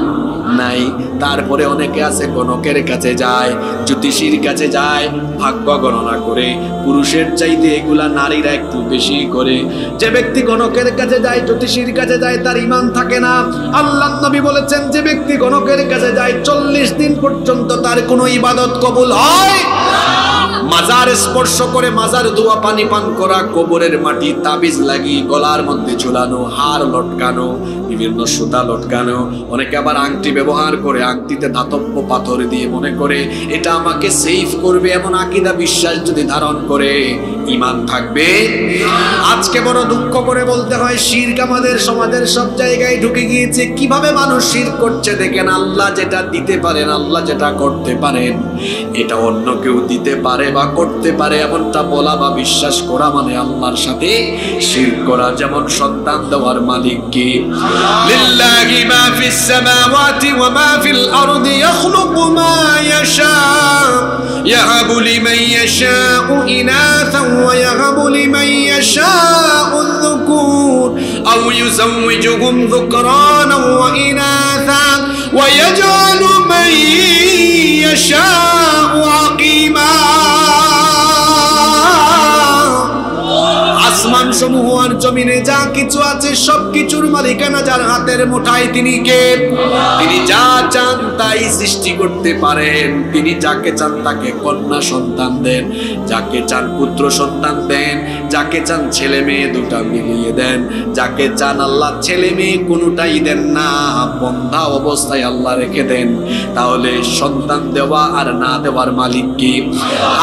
নাই। তারপরে অনেকে আছে গণকের কাছে যায়, জ্যোতিষীর কাছে যায়, ভাগ্য গণনা করে। পুরুষের চাইতে এগুলা নারীরা একটু বেশি করে। যে ব্যক্তি গণকের কাছে যায়, জ্যোতিষীর কাছে যায়, তার ঈমান থাকে না। আল্লাহর নবী বলেছেন যে ব্যক্তি গণকের কাছে যায় 40 দিন পর্যন্ত তার কোনো ইবাদত কবুল হয়। মাজার স্পর্শ করে, মাজার দোয়া পানি পান করা, কবরের মাটি তাবিজ লাগিয়ে গলার মধ্যে ঝুলানো, হার লটকানো, বিভিন্ন সুতা লটকানো, অনেকে আবার আংটি ব্যবহার করে, আংটিতে ধাতব্য পাথর দিয়ে মনে করে এটা আমাকে সেফ করবে, এমন আকীদা বিশ্বাস যদি ধারণ করে ঈমান থাকবে। আজকে বড় দুঃখ করে বলতে হয় শিরক আমাদের সমাজের সব জায়গায় ঢুকে গিয়েছে। কিভাবে মানুষ শিরক করছে দেখেন। আল্লাহ যেটা দিতে পারেন, আল্লাহ যেটা করতে পারেন, এটা অন্য কেউ দিতে পারে বা করতে পারে এমনটা বলা বা বিশ্বাস করা মানে আল্লাহর সাথে শিরক করা। যেমন সন্তান দেওয়ার মালিক কে? লিল্লাহি মা ফিস সামাওয়াতি ওয়া মা ফিল আরদি ইয়াখলুকু মা ইয়াশা ইয়াহাবু লিমান ইয়াশাউ ইনাসা ওয়া ইয়াহাবু লিমান ইয়াশাউ যুকুর আও ইউযাওয়িজুহুম যুকরানা ওয়া ইনাসা ওয়া ইয়াজআলু মান ইয়াশাউ আকিমা। আসমান সমূহ আর জমিনে যা কিছু আছে সবকিছুর মালিকানা যার হাতের মুঠায়, তিনি কে? তিনি যা চান তাই সৃষ্টি করতে পারেন। তিনি যাকে চান তাকে কন্যা সন্তান দেন, যাকে চান পুত্র সন্তান দেন, যাকে চান ছেলে মেয়ে দুটা মিলিয়ে দেন, যাকে চান আল্লাহ ছেলে মেয়ে কোনোটাই দেন না, বন্ধা অবস্থায় আল্লাহ রেখে দেন। তাহলে সন্তান দেওয়া আর না দেওয়ার মালিক কি?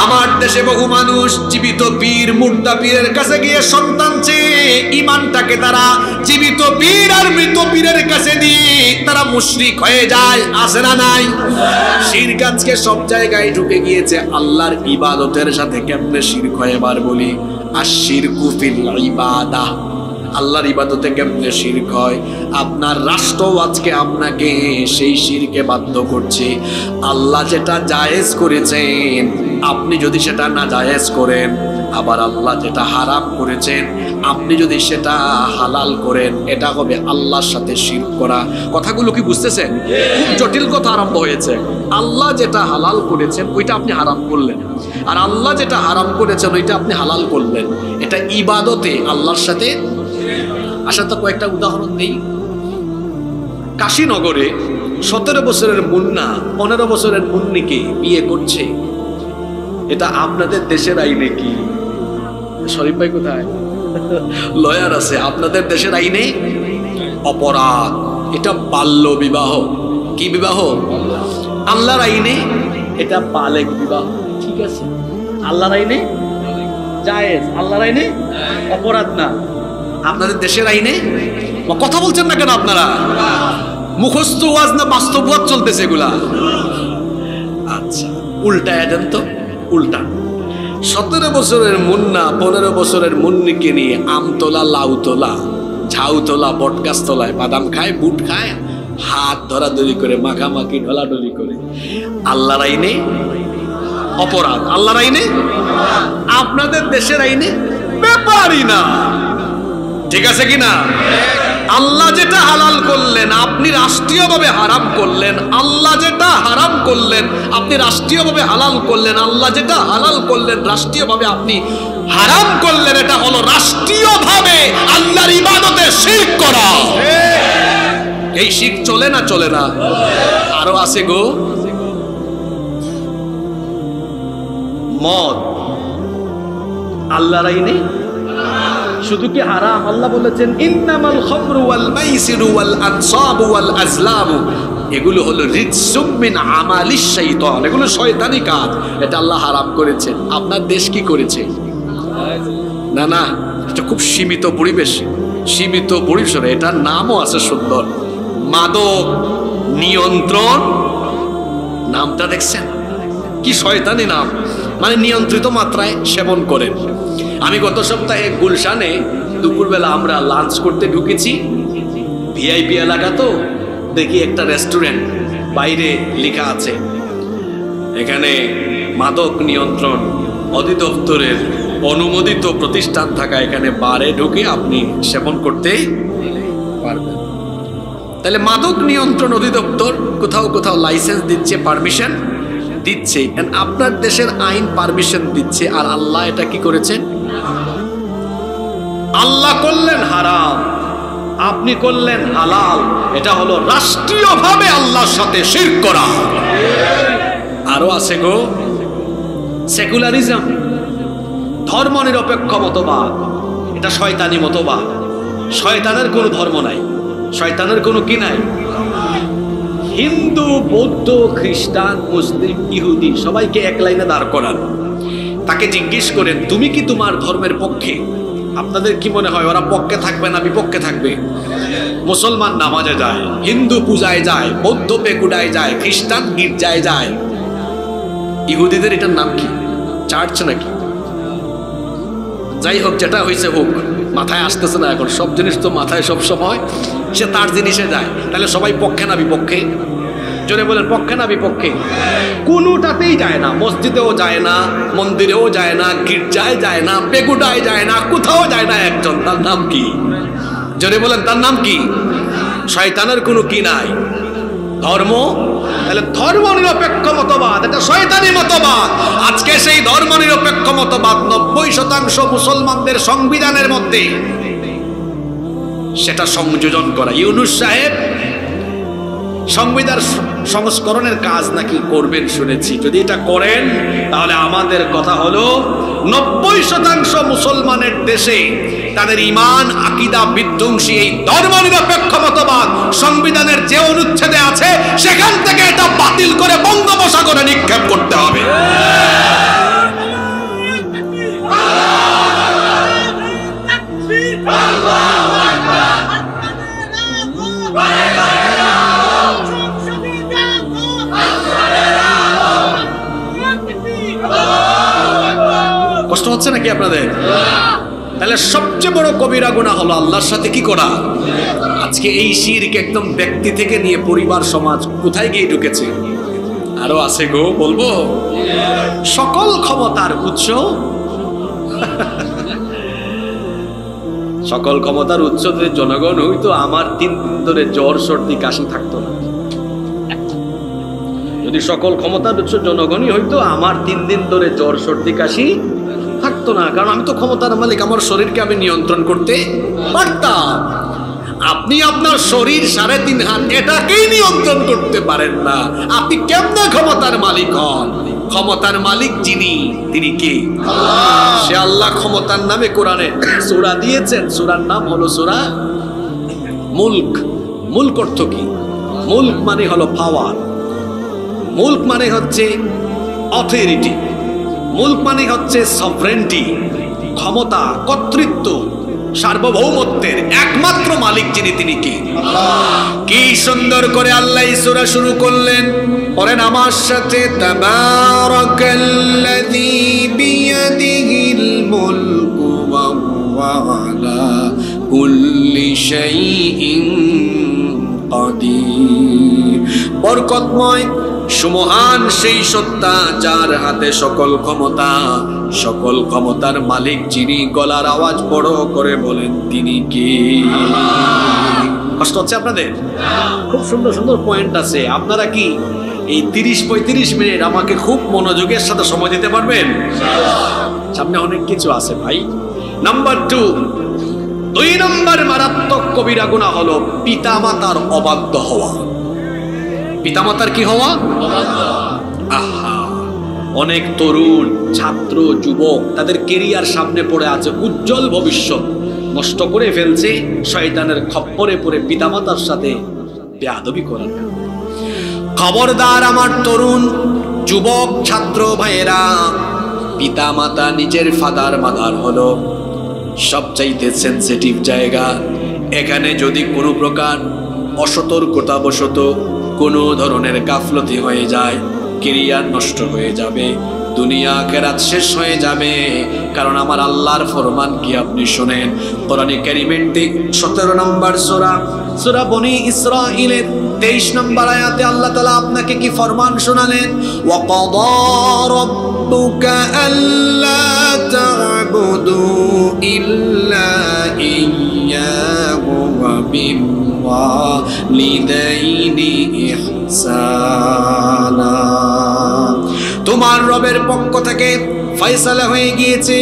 আমার দেশে বহু মানুষ জীবিত পীর মুর্দা পীরের কাছে গিয়ে সন্তান চেয়ে ইমানটাকে তারা জীবিত পীর আর মৃত পীরের কাছে দিয়ে তারা মুশরিক হয়ে যায়। আছে না নাই? শিরক আজকে সব জায়গায় ঢুকে গিয়েছে। আল্লাহর ইবাদতের সাথে কেমনে শিরক হয় এবার বলি। আশ-শিরকু ফিল ইবাদাহ, আল্লাহর ইবাদতে কেমনে শিরক হয়? আপনার রাষ্ট্র আজকে আপনাকে সেই শিরকে বাধ্য করছে। আল্লাহ যেটা জায়েজ করেছেন আপনি যদি সেটা না জায়েজ করেন, আবার আল্লাহ যেটা হারাম করেছেন আপনি যদি সেটা হালাল করেন, এটা হবে আল্লাহর সাথে শিরক করা। কথাগুলো কি বুঝতেছেন? খুব জটিল কথা আরম্ভ হয়েছে। আল্লাহ যেটা হালাল করেছেন ওইটা আপনি হারাম করলেন, আর আল্লাহ যেটা হারাম করেছেন ওইটা আপনি হালাল করলেন। এটা ইবাদতে আল্লাহর সাথে। আচ্ছা, তো কয়েকটা উদাহরণ দেই। কাশীনগরে 17 বছরের মুন্না 15 বছরের মুন্নিকে বিয়ে করছে। এটা আপনাদের দেশের আইনে কি? শরীফ ভাই কোথায়? লয়ার আছে। আপনাদের দেশের আইনে অপরাধ, এটা বাল্য বিবাহ। কি বিবাহ? আল্লাহর আইনে এটা বালেগ বিবাহ। ঠিক আছে, আল্লাহর আইনে জায়েজ, আল্লাহর আইনে অপরাধ না। আপনাদের দেশের আইনে কথা বলছেন না কেন আপনারা? মুখস্থ ওয়াজ না বাস্তব ওয়াজ চলতেছে এগুলা? আচ্ছা, উল্টায় দেন তো, উল্টা। 17 বছরের মুন্না 15 বছরের মুন্নিকে নিয়ে আমতলা, লাউতলা, ঝাউতলা, বটগাছ তলায় বাদাম খায়, বুট খায়, হাত ধরাধরি করে, মাখামাখি ঢলাঢলি করে। আল্লাহর আইনে অপরাধ, আল্লাহর আইনে। আপনাদের দেশের আইনে ব্যাপারই না। ঠিক আছে কিনা? আল্লাহ যেটা হালাল করলেন আপনি রাষ্ট্রীয়ভাবে হারাম করলেন, আল্লাহ যেটা হারাম করলেন আপনি রাষ্ট্রীয়ভাবে হালাল করলেন, আল্লাহ যেটা হালাল করলেন রাষ্ট্রীয়ভাবে আপনি হারাম করলেন। এটা হলো রাষ্ট্রীয়ভাবে আল্লাহর ইবাদতে শিরক করা। এই শিরক চলে না? চলে না? আরো আছে গো। মদ আল্লাহর আইনে শুধু কি হারাম? আল্লাহ বলেছেন ইন্নামাল খামরু ওয়াল মাইসিরু ওয়াল আনসাবু ওয়াল আজলামু, এগুলো হলো রিজসুম মিন আমালিশ শাইতান, এগুলো শয়তানি কাজ। এটা আল্লাহ হারাম করেছেন। আপনার দেশ কি করেছে? না না, এটা খুব সীমিত পরিবেশ, সীমিত পরিসরে। এটার নামও আছে সুন্দর, মাদক নিয়ন্ত্রণ। নামটা দেখছেন কি শয়তানি নাম, মানে নিয়ন্ত্রিত মাত্রায় সেবন করেন। আমি গত সপ্তাহে গুলশানে দুপুরবেলা আমরা লাঞ্চ করতে ঢুকেছি। ভিআইপি এলাকা তো, দেখি একটা রেস্টুরেন্ট, বাইরে লেখা আছে এখানে মাদক নিয়ন্ত্রণ অধিদপ্তরের অনুমোদিত প্রতিষ্ঠান থাকা, এখানে বারে ঢুকে আপনি সেবন করতে পারবেন। তাহলে মাদক নিয়ন্ত্রণ অধিদপ্তর কোথাও কোথাও লাইসেন্স দিচ্ছে, পারমিশন দিচ্ছে। আপনার দেশের আইন পারমিশন দিচ্ছে, আর আল্লাহ এটা কি করেছেন? আল্লাহ করলেন হারাম, আপনি করলেন হালাল। এটা হলো রাষ্ট্রীয়ভাবে আল্লাহর সাথে শিরক করা। আরো আছে গো সেকুলারিজম, ধর্ম নিরপেক্ষ মতবাদ। এটা শয়তানি মতবাদ। শয়তানের কোনো ধর্ম নাই, শয়তানের কোনো কি নাই। হিন্দু, বৌদ্ধ, খ্রিস্টান, মুসলিম, ইহুদি সবাইকে এক লাইনে দাঁড় করান, তাকে জিজ্ঞেস করেন তুমি কি তোমার ধর্মের পক্ষে? আপনাদের কি মনে হয় ওরা পক্ষে থাকবে না বিপক্ষে থাকবে? মুসলমান নামাজে যায়, হিন্দু পূজায় যায়, বৌদ্ধ পেকুডায় যায়, খ্রিস্টান গির্জায় যায়। ইহুদিদের এটার নাম কি? চার্চ নাকি? যাই হোক, যেটা হয়েছে হোক, মাথায় আসতেছে না এখন। সব জিনিস তো মাথায় সব সময়, সে তার জিনিসে যায়। তাহলে সবাই পক্ষে না বিপক্ষে? জোরে বলেন, পক্ষে না বিপক্ষে? কোনোটাতেই যায় না। মসজিদেও যায় না, মন্দিরেও যায় না, গির্জায় যায় না, পেগুডায় যায় না, কোথাও যায় না একজন। তার নাম কি? জোরে বলেন, তার নাম কি? শয়তানের কোনো কি নাই ধর্ম। তাহলে ধর্ম নিরপেক্ষ মতবাদ এটা শয়তানি মতবাদ। আজকে সেই ধর্ম নিরপেক্ষ মতবাদ 90% মুসলমানদের সংবিধানের মধ্যে সেটা সংযোজন করা। ইউনূস সাহেব সংবিধান সংস্করণের কাজ নাকি করবেন শুনেছি। যদি এটা করেন তাহলে আমাদের কথা হলো 90% মুসলমানের দেশে তাদের ঈমান আকীদা বিধ্বংসী এই ধর্মনিরপেক্ষ মতবাদ সংবিধানের যে অনুচ্ছেদে আছে সেখান থেকে এটা বাতিল করে বঙ্গোপসাগরে নিক্ষেপ করতে হবে। কষ্ট হচ্ছে নাকি আপনাদের? তাহলে সবচেয়ে বড় কবিরা গুনাহ হলো আল্লাহর সাথে কি করা। আজকে এই শিরক একদম ব্যক্তি থেকে নিয়ে পরিবার সমাজ কোথায় গিয়ে ঢুকেছে। আরো আছে গো, বলবো। সকল ক্ষমতার উৎস সকল ক্ষমতার উৎস যদি জনগণ হইতো আমার 3 দিন ধরে জ্বর সর্দি কাশি থাকতো না। যদি সকল ক্ষমতার উৎস জনগণই হইতো আমার 3 দিন ধরে জ্বর সর্দি কাশি থাকতো না, কারণ আমি তো ক্ষমতার মালিক, আমার শরীরকে আমি নিয়ন্ত্রণ করতে পারতাম। আপনি আপনার শরীর 3.5 হাত এটাকেই নিয়ন্ত্রণ করতে পারেন না, আপনি কেমনে ক্ষমতার মালিক হন? ক্ষমতার মালিক যিনি, তিনি কে? সে আল্লাহ ক্ষমতার নামে কোরআনে সূরা দিয়েছেন। সূরার নাম হলো সূরা মুলক। মুলক অর্থ কি? মুলক মানে হলো পাওয়ার, মুলক মানে হচ্ছে অথরিটি, মুলক মানে হচ্ছে সভরেন্টি, ক্ষমতা, কর্তৃত্ব, সার্বভৌমত্বের একমাত্র মালিক যিনি, তিনি কে? কি সুন্দর করে আল্লাহ এই সূরা শুরু করলেন, পড়েন আমার সাথে। তাবারাকাল্লাযী বিয়াদিহিল মুলকু ওয়া হুয়া আলা কুল্লি শাইইন কাদির। বরকতময় সুমহান সেই সত্তা যার হাতে সকল ক্ষমতা, সকল ক্ষমতার মালিক যিনি। গলার আওয়াজ বড় করে বলেন তিনি কে? কষ্ট হচ্ছে আপনাদের? খুব সুন্দর সুন্দর পয়েন্ট আছে। আপনারা কি এই 30-35 মিনিট আমাকে খুব মনোযোগের সাথে সময় দিতে পারবেন? সামনে অনেক কিছু আছে ভাই। নাম্বার 2 নম্বর মারাত্মক কবিরা গুনাহ হলো পিতামাতার অবাধ্য হওয়া। পিতামাতার কি হওয়া? আহা, অনেক তরুণ ছাত্র যুবক তাদের কেরিয়ার সামনে পড়ে আছে, উজ্জ্বল ভবিষ্যৎ নষ্ট করে ফেলছে শয়তানের খপ্পরে পড়ে পিতামাতার সাথে বেয়াদবি করার। খবরদার আমার তরুণ যুবক ছাত্র ভাইয়েরা, পিতামাতা নিজের ফাদার মাদার হলো সবচাইতে সেনসিটিভ জায়গা। এখানে যদি কোনো প্রকার অসতর্কতাবশত কোনো ধরনের গাফলতি হয়ে যায়, কেরিয়ার নষ্ট হয়ে যাবে, দুনিয়া আখিরাত শেষ হয়ে যাবে। কারণ আমার আল্লাহর ফরমান কি আপনি শুনেন, কোরআনে কারীমের 17 নম্বর সূরা, সূরা বনি ইসরাঈলের 23 নম্বর আয়াতে আল্লাহ তাআলা আপনাকে কি ফরমান শোনালেন? ওয়া ক্বাদা রাব্বুকা আল্লা তা'বুদু ইল্লা ইয়্যাহু ওয়া বিল ওয়ালিদাইনি ইহসানা। তোমার রবের পক্ষ থেকে ফয়সালা হয়ে গিয়েছে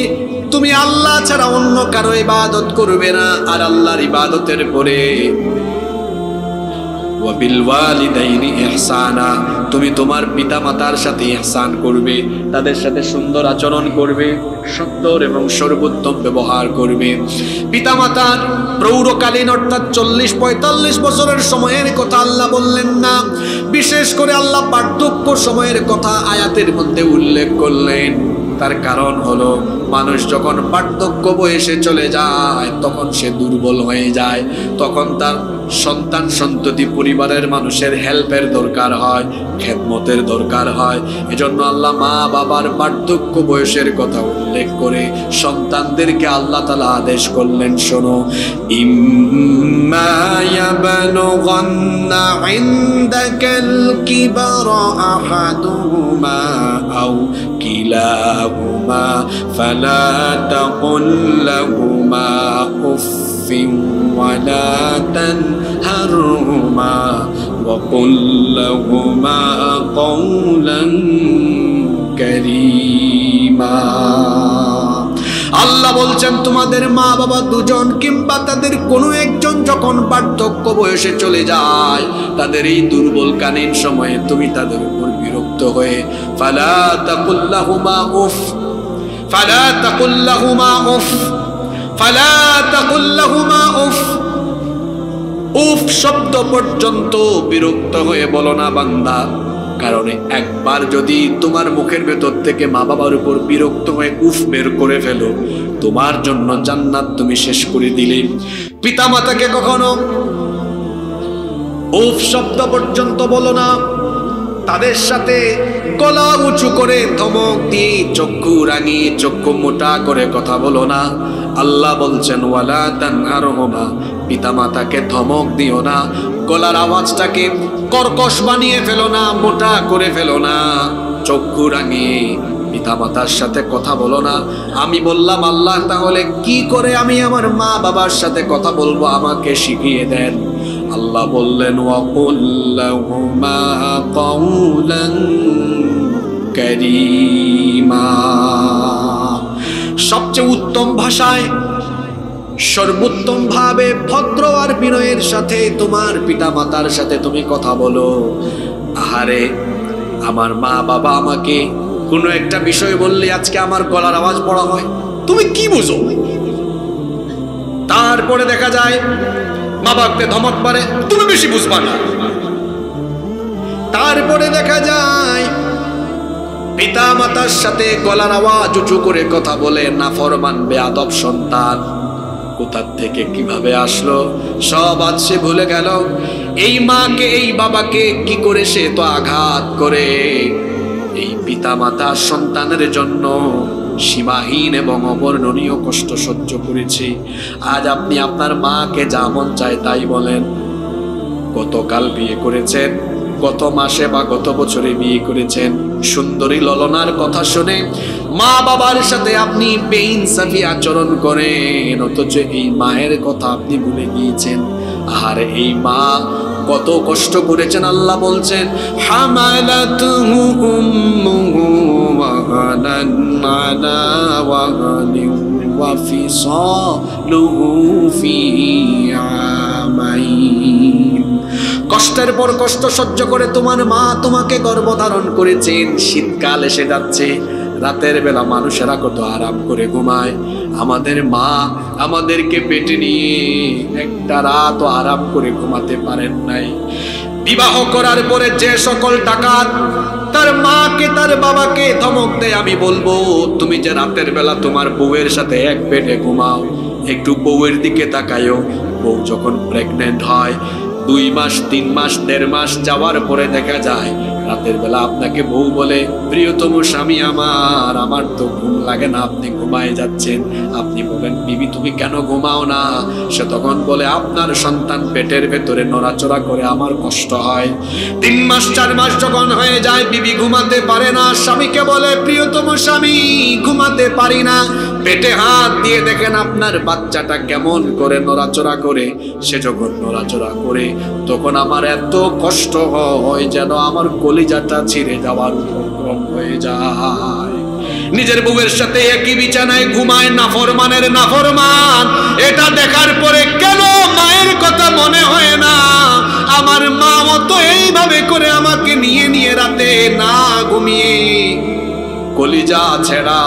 তুমি আল্লাহ ছাড়া অন্য কারো ইবাদত করবে না, আর আল্লাহর ইবাদতের পরে ওয়া বিল ওয়ালিদাইনি ইহসানা, তুমি তোমার পিতামাতার সাথে ইহসান করবে, তাদের সাথে সুন্দর আচরণ করবে, সুন্দর এবং সর্বোত্তম ব্যবহার করবে। পিতামাতার প্রৌঢ়কালীন অর্থাৎ 40-45 বছরের সময়ের কথা আল্লাহ বললেন না, বিশেষ করে আল্লাহ বার্ধক্য সময়ের কথা আয়াতের মধ্যে উল্লেখ করলেন। তার কারণ হলো মানুষ যখন বার্ধক্য বয়সে চলে যায় তখন সে দুর্বল হয়ে যায়, তখন তার সন্তান সন্ততি পরিবারের মানুষের হেল্পের দরকার হয়, খেদমতের দরকার হয়। এজন্য আল্লাহ মা বাবার বার্ধক্য বয়সের কথা উল্লেখ করে সন্তানদেরকে আল্লাহ তাআলা আদেশ করলেন, শোনো, ইম্মা ইয়াবলুগান্না ইনদাকাল কিবারা আহাদুহুমা আও কিলাহুমা ফালা তাকুল লাহুমা উফফিন ওয়ালা তানহারহুমা وقل لهما قولا كريما। আল্লাহ আল্লাহ বলছেন তোমাদের মা বাবা দুজন কিংবা তাদের কোনো একজন যখন বার্ধক্য বয়সে চলে যায়, তাদের এই দুর্বলকালীন সময়ে তুমি তাদের উপর বিরক্ত হয়ে ফালা তাকুল লাহুমা উফ, ফালা তাকুল লাহুমা উফ, ফালা তাকুল লাহুমা উফ, উফ শব্দ পর্যন্ত বিরক্ত হয়ে বলো না বান্দা। কারণ একবার যদি তোমার মুখের ভেতর থেকে মা বাবার উপর বিরক্ত হয়ে উফ বের করে ফেলো, তোমার জন্য জান্নাত তুমি শেষ করে দিলে। পিতা মাতাকে কখনো উফ শব্দ পর্যন্ত বলো না, তাদের সাথে গলা উঁচু করে ধমক দিয়ে চক্ষু রাঙিয়ে চক্ষু মোটা করে কথা বলো না। আল্লাহ বলছেন ওয়ালা তানহারহুমা, পিতা মাতাকে ধমক দিও না, গলার আওয়াজটাকে কর্কশ বানিয়ে ফেলো না, মোটা করে ফেলো না, চক্ষু রাঙিয়ে পিতা মাতার সাথে কথা বলো না। আমি বললাম আল্লাহ তাহলে কি করে আমি আমার মা বাবার সাথে কথা বলবো, আমাকে শিখিয়ে দেন। আল্লাহ বললেন ওয়াকুল লাহুমা কাওলান কারীমা, সবচেয়ে উত্তম ভাষায় সর্বোত্তম ভাবে ভদ্র আর বিনয়ের সাথে তোমার পিতা মাতার সাথে তুমি কথা বলো। আহারে আমার মা বাবা আমাকে কোনো একটা বিষয় বললে আজকে আমার গলার আওয়াজ বড় হয়, তুমি কি বুঝো? তারপরে দেখা যায় মা বাবাকে ধমক মারে, তুমি বেশি বুঝবা না। তারপরে দেখা যায় পিতা মাতার সাথে গলার আওয়াজ উঁচু করে কথা বলে নাফরমান বেয়াদব সন্তান কোথার থেকে কিভাবে আসলো সব আজ সে ভুলে গেল। এই মাকে এই বাবাকে কি করে সে তো আঘাত করে। এই পিতা মাতা সন্তানের জন্য সীমাহীন এবং অবর্ণনীয় কষ্ট সহ্য করেছি। আজ আপনি আপনার মাকে যা মন চায় তাই বলেন। গতকাল বিয়ে করেছেন, গত মাসে বা গত বছরে বিয়ে করেছেন, সুন্দরী ললনার কথা শুনে মা বাবার সাথে আপনি বেইনসাফি আচরণ করেন, অথচ এই মায়ের কথা আপনি ভুলে গিয়েছেন। আর এই মা কত কষ্ট করেছেন। আল্লাহ বলছেন হামালাতুহু উম্মুহু ওয়াহানান আলা ওয়াহানিন ওয়া ফিসালুহু ফি আমাইন, কষ্টের পর কষ্ট সহ্য করে তোমার মা তোমাকে গর্ভধারণ করেছেন। শীতকাল এসে যাচ্ছে, রাতের বেলা মানুষেরা কত আরাম করে ঘুমায়, আমাদের মা আমাদেরকে পেটে নিয়ে একটা রাত আরাম করে ঘুমাতে পারেন নাই। বিবাহ করার পরে যে সকল ডাকাত তার মাকে তার বাবাকে ধমক দেয়, আমি বলবো তুমি যে রাতের বেলা তোমার বউয়ের সাথে এক পেটে ঘুমাও, একটু বউয়ের দিকে তাকায়ও। বউ যখন প্রেগনেন্ট হয় 2 মাস 3 মাস 1.5 মাস যাওয়ার পরে দেখা যায় রাতের বেলা আপনাকে বউ বলে প্রিয়তম স্বামী আমার তো ঘুম লাগে না, আপনি ঘুমায় যাচ্ছেন। আপনি বলেন বিবি তুমি কেন ঘুমাও না? সে তখন বলে আপনার সন্তান পেটের ভেতরে নড়াচড়া করে আমার কষ্ট হয়। 3 মাস 4 মাস যখন হয়ে যায় বিবি ঘুমাতে পারে না, স্বামীকে বলে প্রিয়তম স্বামী ঘুমাতে পারি না। পেটে হাত দিয়ে দেখেন আপনার বাচ্চাটা কেমন করে নড়াচড়া করে। সে যখন নড়াচড়া করে তখন আমার এত কষ্ট হয় যেন আমার কলিজাটা ছিঁড়ে যাওয়ার উপক্রম হয়ে যায়। নিজের বউয়ের সাথে একই বিছানায় ঘুমায় নাফরমানের নাফরমান, এটা দেখার পরে কেন মায়ের কথা মনে হয় না? আমার মা মতো এইভাবে করে আমাকে নিয়ে নিয়ে রাতে না ঘুমিয়ে কলিজা ছেঁড়া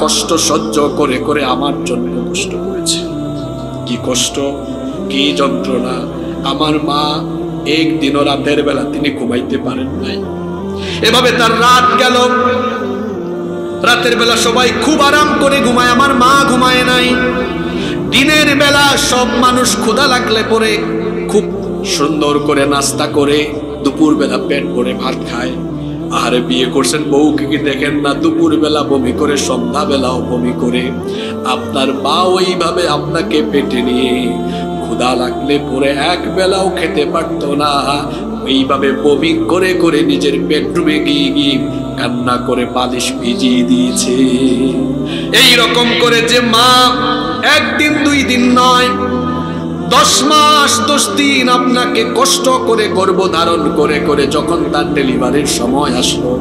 কষ্ট সহ্য করে করে আমার জন্য কষ্ট করেছে। কি কষ্ট, কি যন্ত্রণা। আমার মা একদিনও রাতের বেলা তিনি ঘুমাইতে পারেন নাই। এভাবে তার রাত গেল। রাতের বেলা সবাই খুব আরাম করে ঘুমায়, আমার মা ঘুমায় নাই। দিনের বেলা সব মানুষ ক্ষুধা লাগলে পরে খুব সুন্দর করে নাস্তা করে দুপুর বেলা পেট ভরে ভাত খায়। আর বিয়ে করছেন বউকে কি দেখেন না দুপুর বেলা বমি করে, সন্ধ্যা বেলাও বমি করে। আপনার মা ওইভাবে আপনাকে পেটে নিয়ে ক্ষুধা লাগলে পরে এক বেলাও খেতে পারতো না। এইভাবে বমি করে করে নিজের বেডরুমে গিয়ে গিয়ে কান্না করে বালিশ ভিজিয়ে দিয়েছে। এই রকম করে যে মা একদিন 2 দিন নয় 10 মাস 10 দিন আপনাকে কষ্ট করে গর্ভধারণ করে করে যখন তার ডেলিভারির সময় আসলো,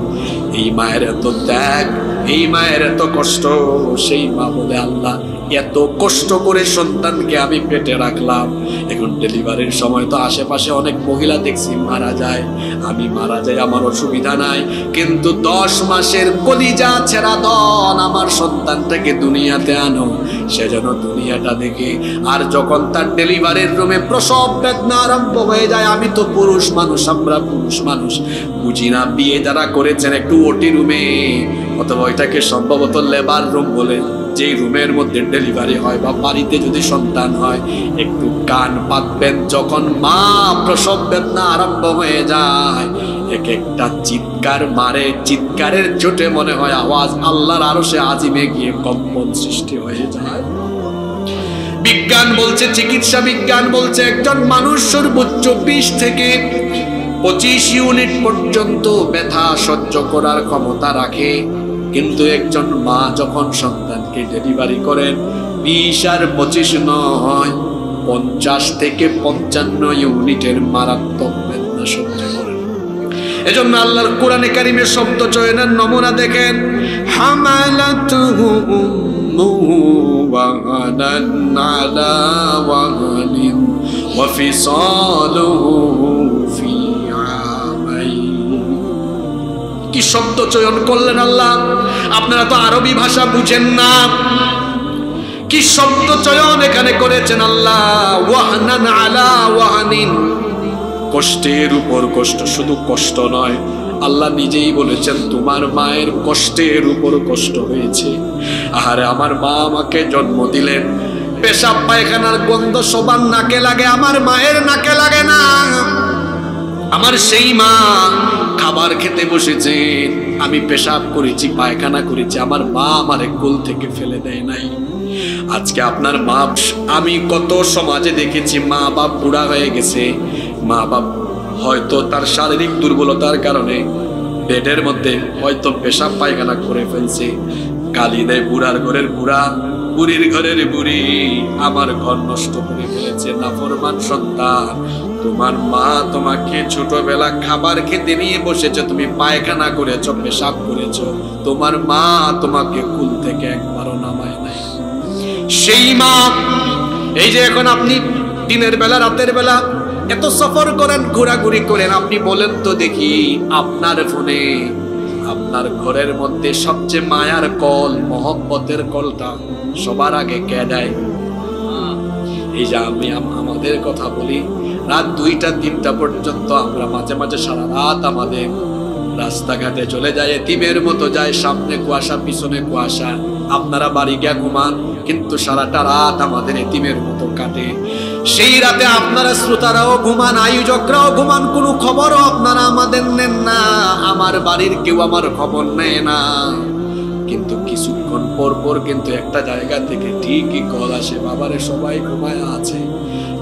এই মায়ের এত ত্যাগ, এই মায়ের এত কষ্ট। সেই মা বলে আল্লাহ এত কষ্ট করে সন্তানকে আমি পেটে রাখলাম, এখন ডেলিভারির সময় তো আশেপাশে অনেক মহিলা দেখছি মারা যায়, আমি মারা যাই, আমার অসুবিধা নাই, কিন্তু 10 মাসের কলিজা ছেঁড়া দন আমার সন্তানটাকে দুনিয়াতে আনো, সে যেন দুনিয়াটা দেখে। আর যখন তার ডেলিভারির রুমে প্রসব বেদনা আরম্ভ হয়ে যায়, আমি তো পুরুষ মানুষ, আমরা পুরুষ মানুষ বুঝি না, বিয়ে যারা করেছেন একটু ওটি রুমে অথবা ওইটাকে সম্ভবত লেবার রুম বলে, যেই রুমের মধ্যে ডেলিভারি হয় বা বাড়িতে যদি সন্তান হয়, একটু কান পাতবেন। যখন মা প্রসব বেদনা আরম্ভ হয়ে যায়, এক একটা চিৎকার মারে, চিৎকারের চোটে মনে হয় আওয়াজ আল্লাহর আরশে আজিমে গিয়ে কম্পন সৃষ্টি হয়ে যায়। বিজ্ঞান বলছে, চিকিৎসা বিজ্ঞান বলছে, একজন মানুষ সর্বোচ্চ 20 থেকে 25 ইউনিট পর্যন্ত ব্যথা সহ্য করার ক্ষমতা রাখে, কিন্তু একজন মা যখন সন্তানকে ডেলিভারি করেন 20 আর 25 নয়, 50 থেকে 55 ইউনিটের মারাত্মক বেদনা সহ্য করেন। এজন্য আল্লাহর কোরআনে কারিমের শব্দ চয়নের নমুনা দেখেন, হামালাতুহু উম্মুহু ওয়াহানান আলা ওয়াহানিন ওয়া ফিসালুহু ফি আমাইন। কি শব্দ চয়ন করলেন আল্লাহ! আপনারা তো আরবি ভাষা বুঝেন না, কি শব্দ চয়ন এখানে করেছেন আল্লাহ! ওয়াহানান আলা ওয়াহানিন, কষ্টের উপর কষ্ট, শুধু কষ্ট নয়, আল্লাহ নিজেই বলেছেন তোমার মায়ের কষ্টের উপর কষ্ট হয়েছে। আহারে, আমার মা আমাকে জন্ম দিলেন, পেশাব পায়খানার গন্ধ সবার নাকে লাগে, আমার মায়ের নাকে লাগে না। আমার সেই মা খাবার খেতে বসেছেন, আমি পেশাব করেছি, পায়খানা করেছি, আমার মা আমারে কোল থেকে ফেলে দেয় নাই। আজকে আপনার মা, আমি কত সমাজে দেখেছি মা বাপ বুড়া হয়ে গেছে, মা বাপ হয়তো তার শারীরিক দুর্বলতার কারণে বেডের মধ্যে হয়তো পেশাব পায়খানা করে ফেলছে, গালি দেয় বুড়ার ঘরের বুড়া, বুড়ির ঘরের বুড়ি, আমার ঘর নষ্ট করে ফেলেছে, নাফরমান সন্তান। তোমার মা তোমাকে ছোটবেলা খাবার খেতে নিয়ে বসেছে, তুমি পায়খানা করেছো, পেশাব করেছো, তোমার মা তোমাকে কুল থেকে একবারও নামায় নাই। সেই মা, এই যে এখন আপনি দিনের বেলা রাতের বেলা এত সফর করেন, ঘোরাঘুরি করেন, আপনি বলেন তো দেখি, আপনার ফোনে আপনার ঘরের মধ্যে সবচেয়ে মায়ার কল, মহব্বতের কলটা সবার আগে কে দেয়? এই যে আমি আমাদের কথা বলি, রাত 2টা 3টা পর্যন্ত আমরা মাঝে মাঝে সারা রাত আমাদের রাস্তাঘাটে চলে যায়, এতিমের মতো যায়, সামনে কুয়াশা পিছনে কুয়াশা, আপনারা বাড়ি গিয়া ঘুমান, কিন্তু সারাটা রাত আমাদের এতিমের মতো কাটে। সেই রাতে আপনারা শ্রোতারাও ঘুমান, আয়োজকরাও ঘুমান, কোনো খবরও আপনারা আমাদের নেন না, আমার বাড়ির কেউ আমার খবর নেয় না। কিন্তু কিছুক্ষণ পর পর কিন্তু একটা জায়গা থেকে ঠিকই কল আসে, বাবারে সবাই ঘুমায় আছে,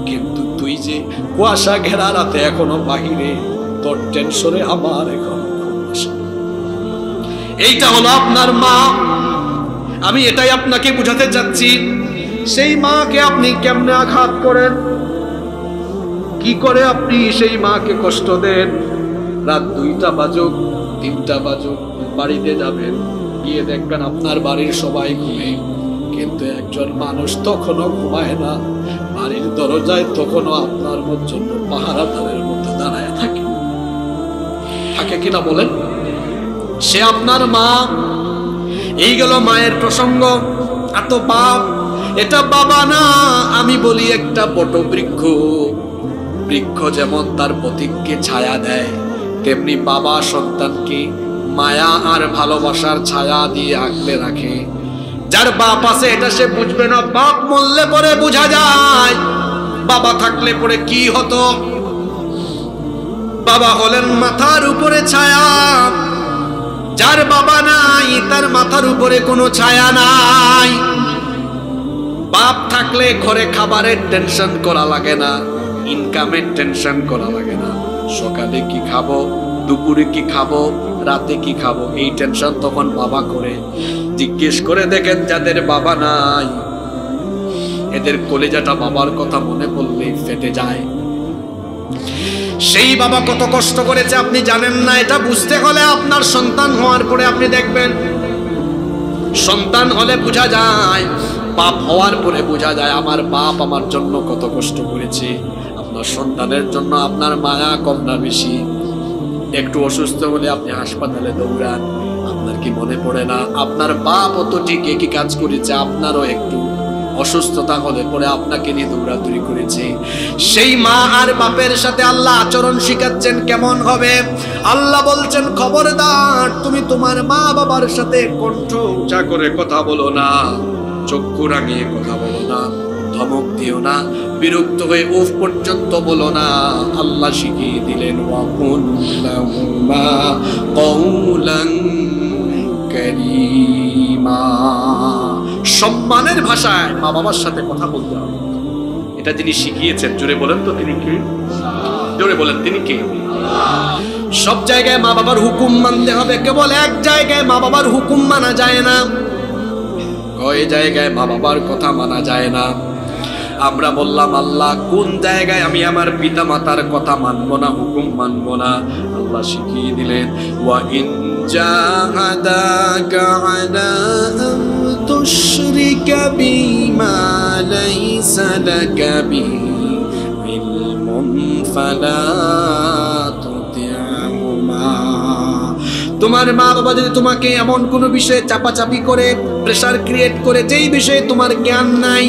কিন্তু তুই যে কুয়াশা ঘেরা রাতে এখনো বাহিরে, তোর টেনশনে আমার এখন ঘুম আসে। এইটা হলো আপনার মা। আমি এটাই আপনাকে বুঝাতে চাচ্ছি, সেই মাকে আপনি কেমনে আঘাত করেন, কি করে আপনি সেই মাকে কষ্ট দেন। রাত 2টা বাজুক 3টা বাজুক বাড়িতে যাবেন, গিয়ে দেখবেন আপনার বাড়ির সবাই ঘুমে, কিন্তু একজন মানুষ তখনও ঘুমায় না, বাড়ির দরজায় তখনও আপনার জন্য পাহারাদারের মতো দাঁড়ায় থাকে। থাকে কিনা বলেন? সে আপনার মা। এই গেল মায়ের প্রসঙ্গ। এত বাপ, এটা বাবা না, আমি বলি একটা বটবৃক্ষ। বৃক্ষ যেমন তার প্রতীককে ছায়া দেয়, তেমনি বাবা সন্তানকে মায়া আর ভালোবাসার ছায়া দিয়ে আঁকড়ে রাখে। যার বাপ আছে এটা সে বুঝবে না, বাপ মরলে পরে বোঝা যায় বাবা থাকলে পরে কি হতো। বাবা হলেন মাথার উপরে ছায়া, যার বাবা নাই তার মাথার উপরে কোনো ছায়া নাই। বাপ থাকলে ঘরে খাবারের টেনশন করা লাগে না, ইনকামের টেনশন করা লাগে না, সকালে কি খাবো, দুপুরে কি খাবো, রাতে কি খাবো, এই টেনশন তখন বাবা করে। জিজ্ঞেস করে দেখেন যাদের বাবা নাই, এদের কলিজাটা বাবার কথা মনে পড়লেই ফেটে যায়। সেই বাবা কত কষ্ট করেছে আপনি জানেন না। এটা বুঝতে হলে আপনার সন্তান হওয়ার পরে আপনি দেখবেন, সন্তান হলে বোঝা যায় বাপ হওয়ার পরে বোঝা যায় আমার বাপ আমার জন্য কত কষ্ট করেছে। আপনার সন্তানের জন্য আপনার মায়া কম না বেশি? একটু অসুস্থ হলে আপনি হাসপাতালে দৌড়ান, আপনার কি মনে পড়ে না আপনার বাপ তো ঠিক একই কাজ করেছে, আপনারও একটু অসুস্থতা হলে পরে আপনাকে নিয়ে দৌড়াদৌড়ি করেছে। সেই মা আর বাপের সাথে আল্লাহ আচরণ শিখাচ্ছেন কেমন হবে। আল্লাহ বলছেন খবরদার তুমি তোমার মা বাবার সাথে কণ্ঠ উঁচা করে কথা বলো না, চক্ষু রাঙিয়ে কথা বলো না, ধমক দিও না, বিরক্ত হয়ে উফ পর্যন্ত বলো না। আল্লাহ শিখিয়ে দিলেন ওয়াকুল লাহুমা কওলান কারীমা, সম্মানের ভাষায় মা বাবার সাথে কথা বলতে হবে। এটা যিনি শিখিয়েছেন, জোরে বলেন তো তিনি কে? জোরে বলেন তিনি কে? সব জায়গায় মা বাবার হুকুম মানতে হবে, কেবল এক জায়গায় মা বাবার হুকুম মানা যায় না, কয় জায়গায় মা বাবার কথা মানা যায় না। আমরা বললাম আল্লাহ কোন জায়গায় আমি আমার পিতা মাতার কথা মানবো না, হুকুম মানবো না? আল্লাহ শিখিয়ে দিলেন ওয়া ইন জাহাদাকা আলা আন তুশরিকা বিমা লাইসা লাকা বিহি ইলমুন ফালা তুতি'হুমা। তোমার মা বাবা যদি তোমাকে এমন কোনো বিষয়ে চাপাচাপি করে, প্রেসার ক্রিয়েট করে, যেই বিষয়ে তোমার জ্ঞান নাই,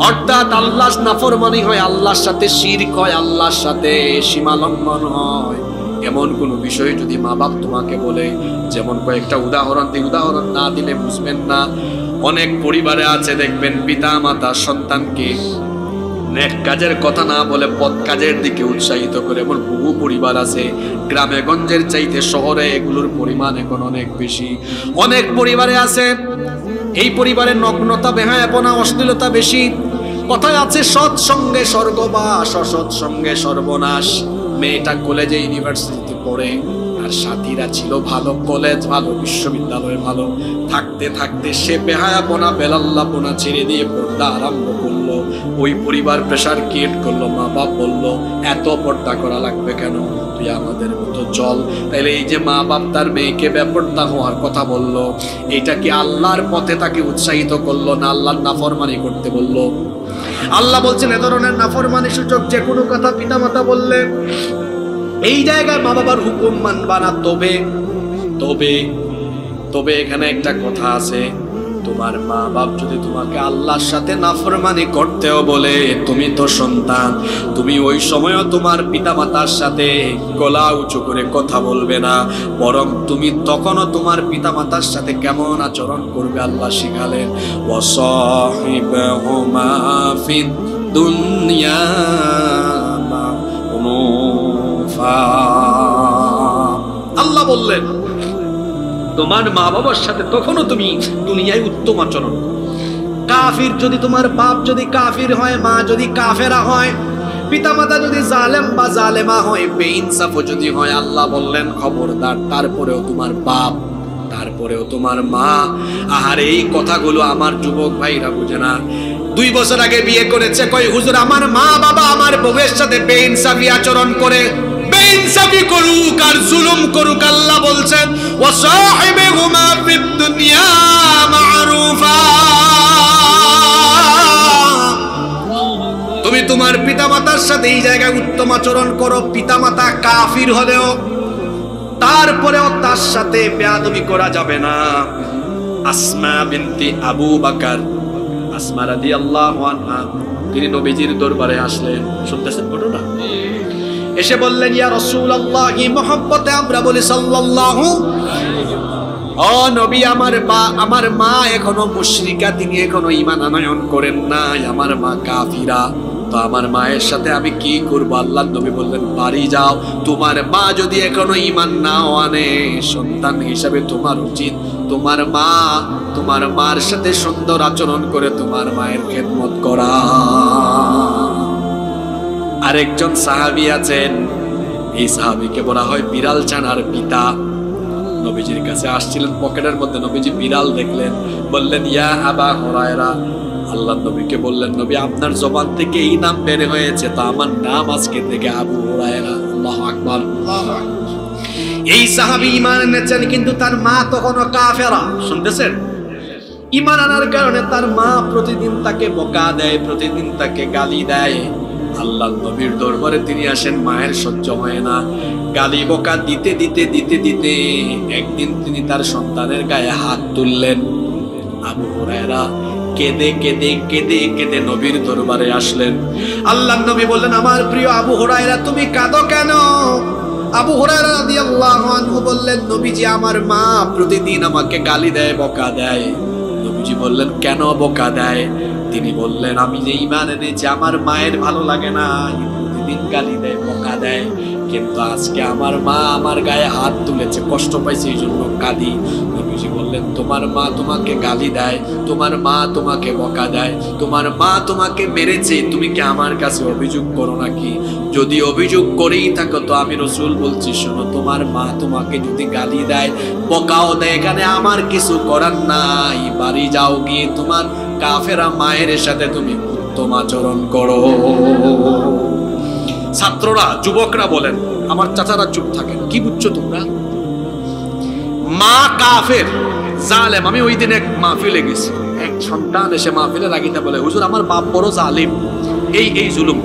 অর্থাৎ আল্লাহর নাফরমানি হয়, আল্লাহর সাথে শিরক হয়, আল্লাহর সাথে সীমা লঙ্ঘন হয়, এমন কোনো বিষয় যদি মা বাপ তোমাকে বলে, যেমন কয়েকটা উদাহরণ দিই, উদাহরণ না দিলে বুঝবেন না। অনেক পরিবারে আছে দেখবেন পিতা মাতা সন্তানকে নেক কাজের কথা না বলে বদ কাজের দিকে উৎসাহিত করে, এমন বহু পরিবার আছে। গ্রামে গঞ্জের চাইতে শহরে এগুলোর পরিমাণ এখন অনেক বেশি। অনেক পরিবারে আছে এই পরিবারের নগ্নতা, বেহায়াপনা, অশ্লীলতা বেশি। কথায় আছে সৎ সঙ্গে স্বর্গবাস, অসৎ সঙ্গে সর্বনাশ। মেয়েটা কলেজে ইউনিভার্সিটিতে পড়ে, আর সাথীরা ছিল ভালো, কলেজ ভালো, বিশ্ববিদ্যালয় ভালো, থাকতে থাকতে সে বেহায়াপনা বেলাল্লাপনা ছেড়ে দিয়ে পর্দা আরম্ভ করলো। ওই পরিবার প্রেসার ক্রিয়েট করলো, মা বাপ বললো এত পর্দা করা লাগবে কেন, তুই আমাদের মতো চল। তাইলে এই যে মা বাপ তার মেয়েকে বেপর্দা হওয়ার কথা বললো, এটা কি আল্লাহর পথে তাকে উৎসাহিত করলো না আল্লাহর নাফরমানি করতে বললো? আল্লাহ বলছেন এ ধরনের নাফরমানি সূচক যে কোনো কথা পিতা মাতা বললে এই জায়গায় মা বাবার হুকুম মানবা না। তবে এখানে একটা কথা আছে, তোমার মা বাপ যদি তোমাকে আল্লাহর সাথে নাফরমানি করতেও বলে, তুমি তো সন্তান, তুমি ওই সময়ও তোমার পিতা মাতার সাথে গলা উঁচু করে কথা বলবে না, বরং তুমি তখনও তোমার পিতা মাতার সাথে কেমন আচরণ করবে আল্লাহ শিখালেন ওয়াসাহিবহুমা ফিদ দুনিয়া মা'রুফা। আল্লাহ বললেন তোমার মা বাবার সাথে তখনও তুমি দুনিয়ায় উত্তম আচরণ। কাফির যদি তোমার বাপ যদি কাফির হয়, মা যদি কাফেরা হয়, পিতামাতা যদি জালেম বা জালেমা হয়, বেইনসাফ যদি হয়, আল্লাহ বললেন খবরদার তারপরেও তোমার বাপ, তারপরেও তোমার মা। আর এই কথাগুলো আমার যুবক ভাইরা বুঝে না। 2 বছর আগে বিয়ে করেছে, কই হুজুর আমার মা বাবা আমার বউয়ের সাথে বেইনসাফি আচরণ করে। বেইনসাফি করুক আর জুলুম করুক, আল্লাহ বলছেন ওয়াসাহিবহুমা ফিদ দুনিয়া মা'রুফা। তুমি তোমার পিতামাতার সাথে এই জায়গায় উত্তম আচরণ করো, পিতামাতা কাফির হলেও তারপরেও তার সাথে বেয়াদবি করা যাবে না। আসমা বিনতি আবু বকর, আসমা রাদিয়াল্লাহু আনহা, তিনি নবীজির দরবারে আসলেন। শুনতেছেন ঘটনা? এসে বললেন ইয়া রাসূলুল্লাহ, মহব্বতে আমরা বলি সাল্লাল্লাহু, ও নবী আমার মা এখনো মুশরিকা, তিনি এখনো ঈমান আনয়ন করেন নাই, আমার মা কাফিরা, তো আমার মায়ের সাথে আমি কি করব? আল্লাহর নবী বললেন বাড়ি যাও, তোমার মা যদি এখনো ঈমান নাও আনে, সন্তান হিসাবে তোমার উচিত তোমার মার সাথে সুন্দর আচরণ করে তোমার মায়ের খেদমত করা। আরেকজন সাহাবী আছেন, এই সাহাবীকে বলা হয় বিড়াল ছানার পিতা। নবীজির কাছে আসছিলেন, পকেটের মধ্যে নবীজি বিড়াল দেখলেন, বললেন ইয়া আবা হুরায়রা। আল্লাহ নবীকে বললেন নবী আপনার জবান থেকে এই নাম বের হয়েছে, তো আমার নাম আজকে থেকে আবু হুরায়রা। আল্লাহু আকবার। এই সাহাবী ঈমান এনেছেন, কিন্তু তার মা তখনও কাফেরা। শুনতেছেন? ঈমান আনার কারণে তার মা প্রতিদিন তাকে বকা দেয়, প্রতিদিন তাকে গালি দেয়। আল্লাহর নবীর দরবারে তিনি আসেন, মায়ের সহ্য হয় না, গালি বকা দিতে দিতে দিতে দিতে একদিন তিনি তার সন্তানের গায়ে হাত তুললেন। আবু হুরায়রা কেঁদে কেঁদে কেঁদে কেঁদে নবীর দরবারে আসলেন। আল্লাহর নবী বললেন, আমার প্রিয় আবু হুরায়রা, তুমি কাঁদো কেন? আবু হুরায়রা রাদিয়াল্লাহু আনহু বললেন, নবীজি, আমার মা প্রতিদিন আমাকে গালি দেয়, বকা দেয়। নবীজি বললেন, কেন বকা দেয়? তিনি বললেন, আমি যে ঈমান এনেছি, আমার মায়ের ভালো লাগে না, প্রতিদিন গালি দেয়, বকা দেয়, কিন্তু আজকে আমার মা আমার গায়ে হাত তুলেছে, কষ্ট পাইছে, এই জন্য কাঁদি। নবীজি বললেন, তোমার মা তোমাকে গালি দেয়, তোমার মা তোমাকে বকা দেয়, তোমার মা তোমাকে মেরেছে, তুমি কি আমার কাছে অভিযোগ করো নাকি? যদি অভিযোগ করেই থাকো তো আমি রাসূল বলছি, শোনো, তোমার মা তোমাকে যদি গালি দেয়, বকাও দেয়, এখানে আমার কিছু করার নাই, বাড়ি যাও, গিয়ে তোমার কাফেরা মায়ের সাথে তুমি উত্তম আচরণ করো। ছাত্ররা, যুবকরা বলেন, আমার চাচারা চুপ থাকেন, কি বুঝছো তোমরা? মা কাফের, জালেম। আমি ওই দিন এক মাহফিলে গেছি, এক সন্তান এসে মাহফিলে লাগিতে বলে, হুজুর, আমার বাপ বড় জালিম, এই জুলুম।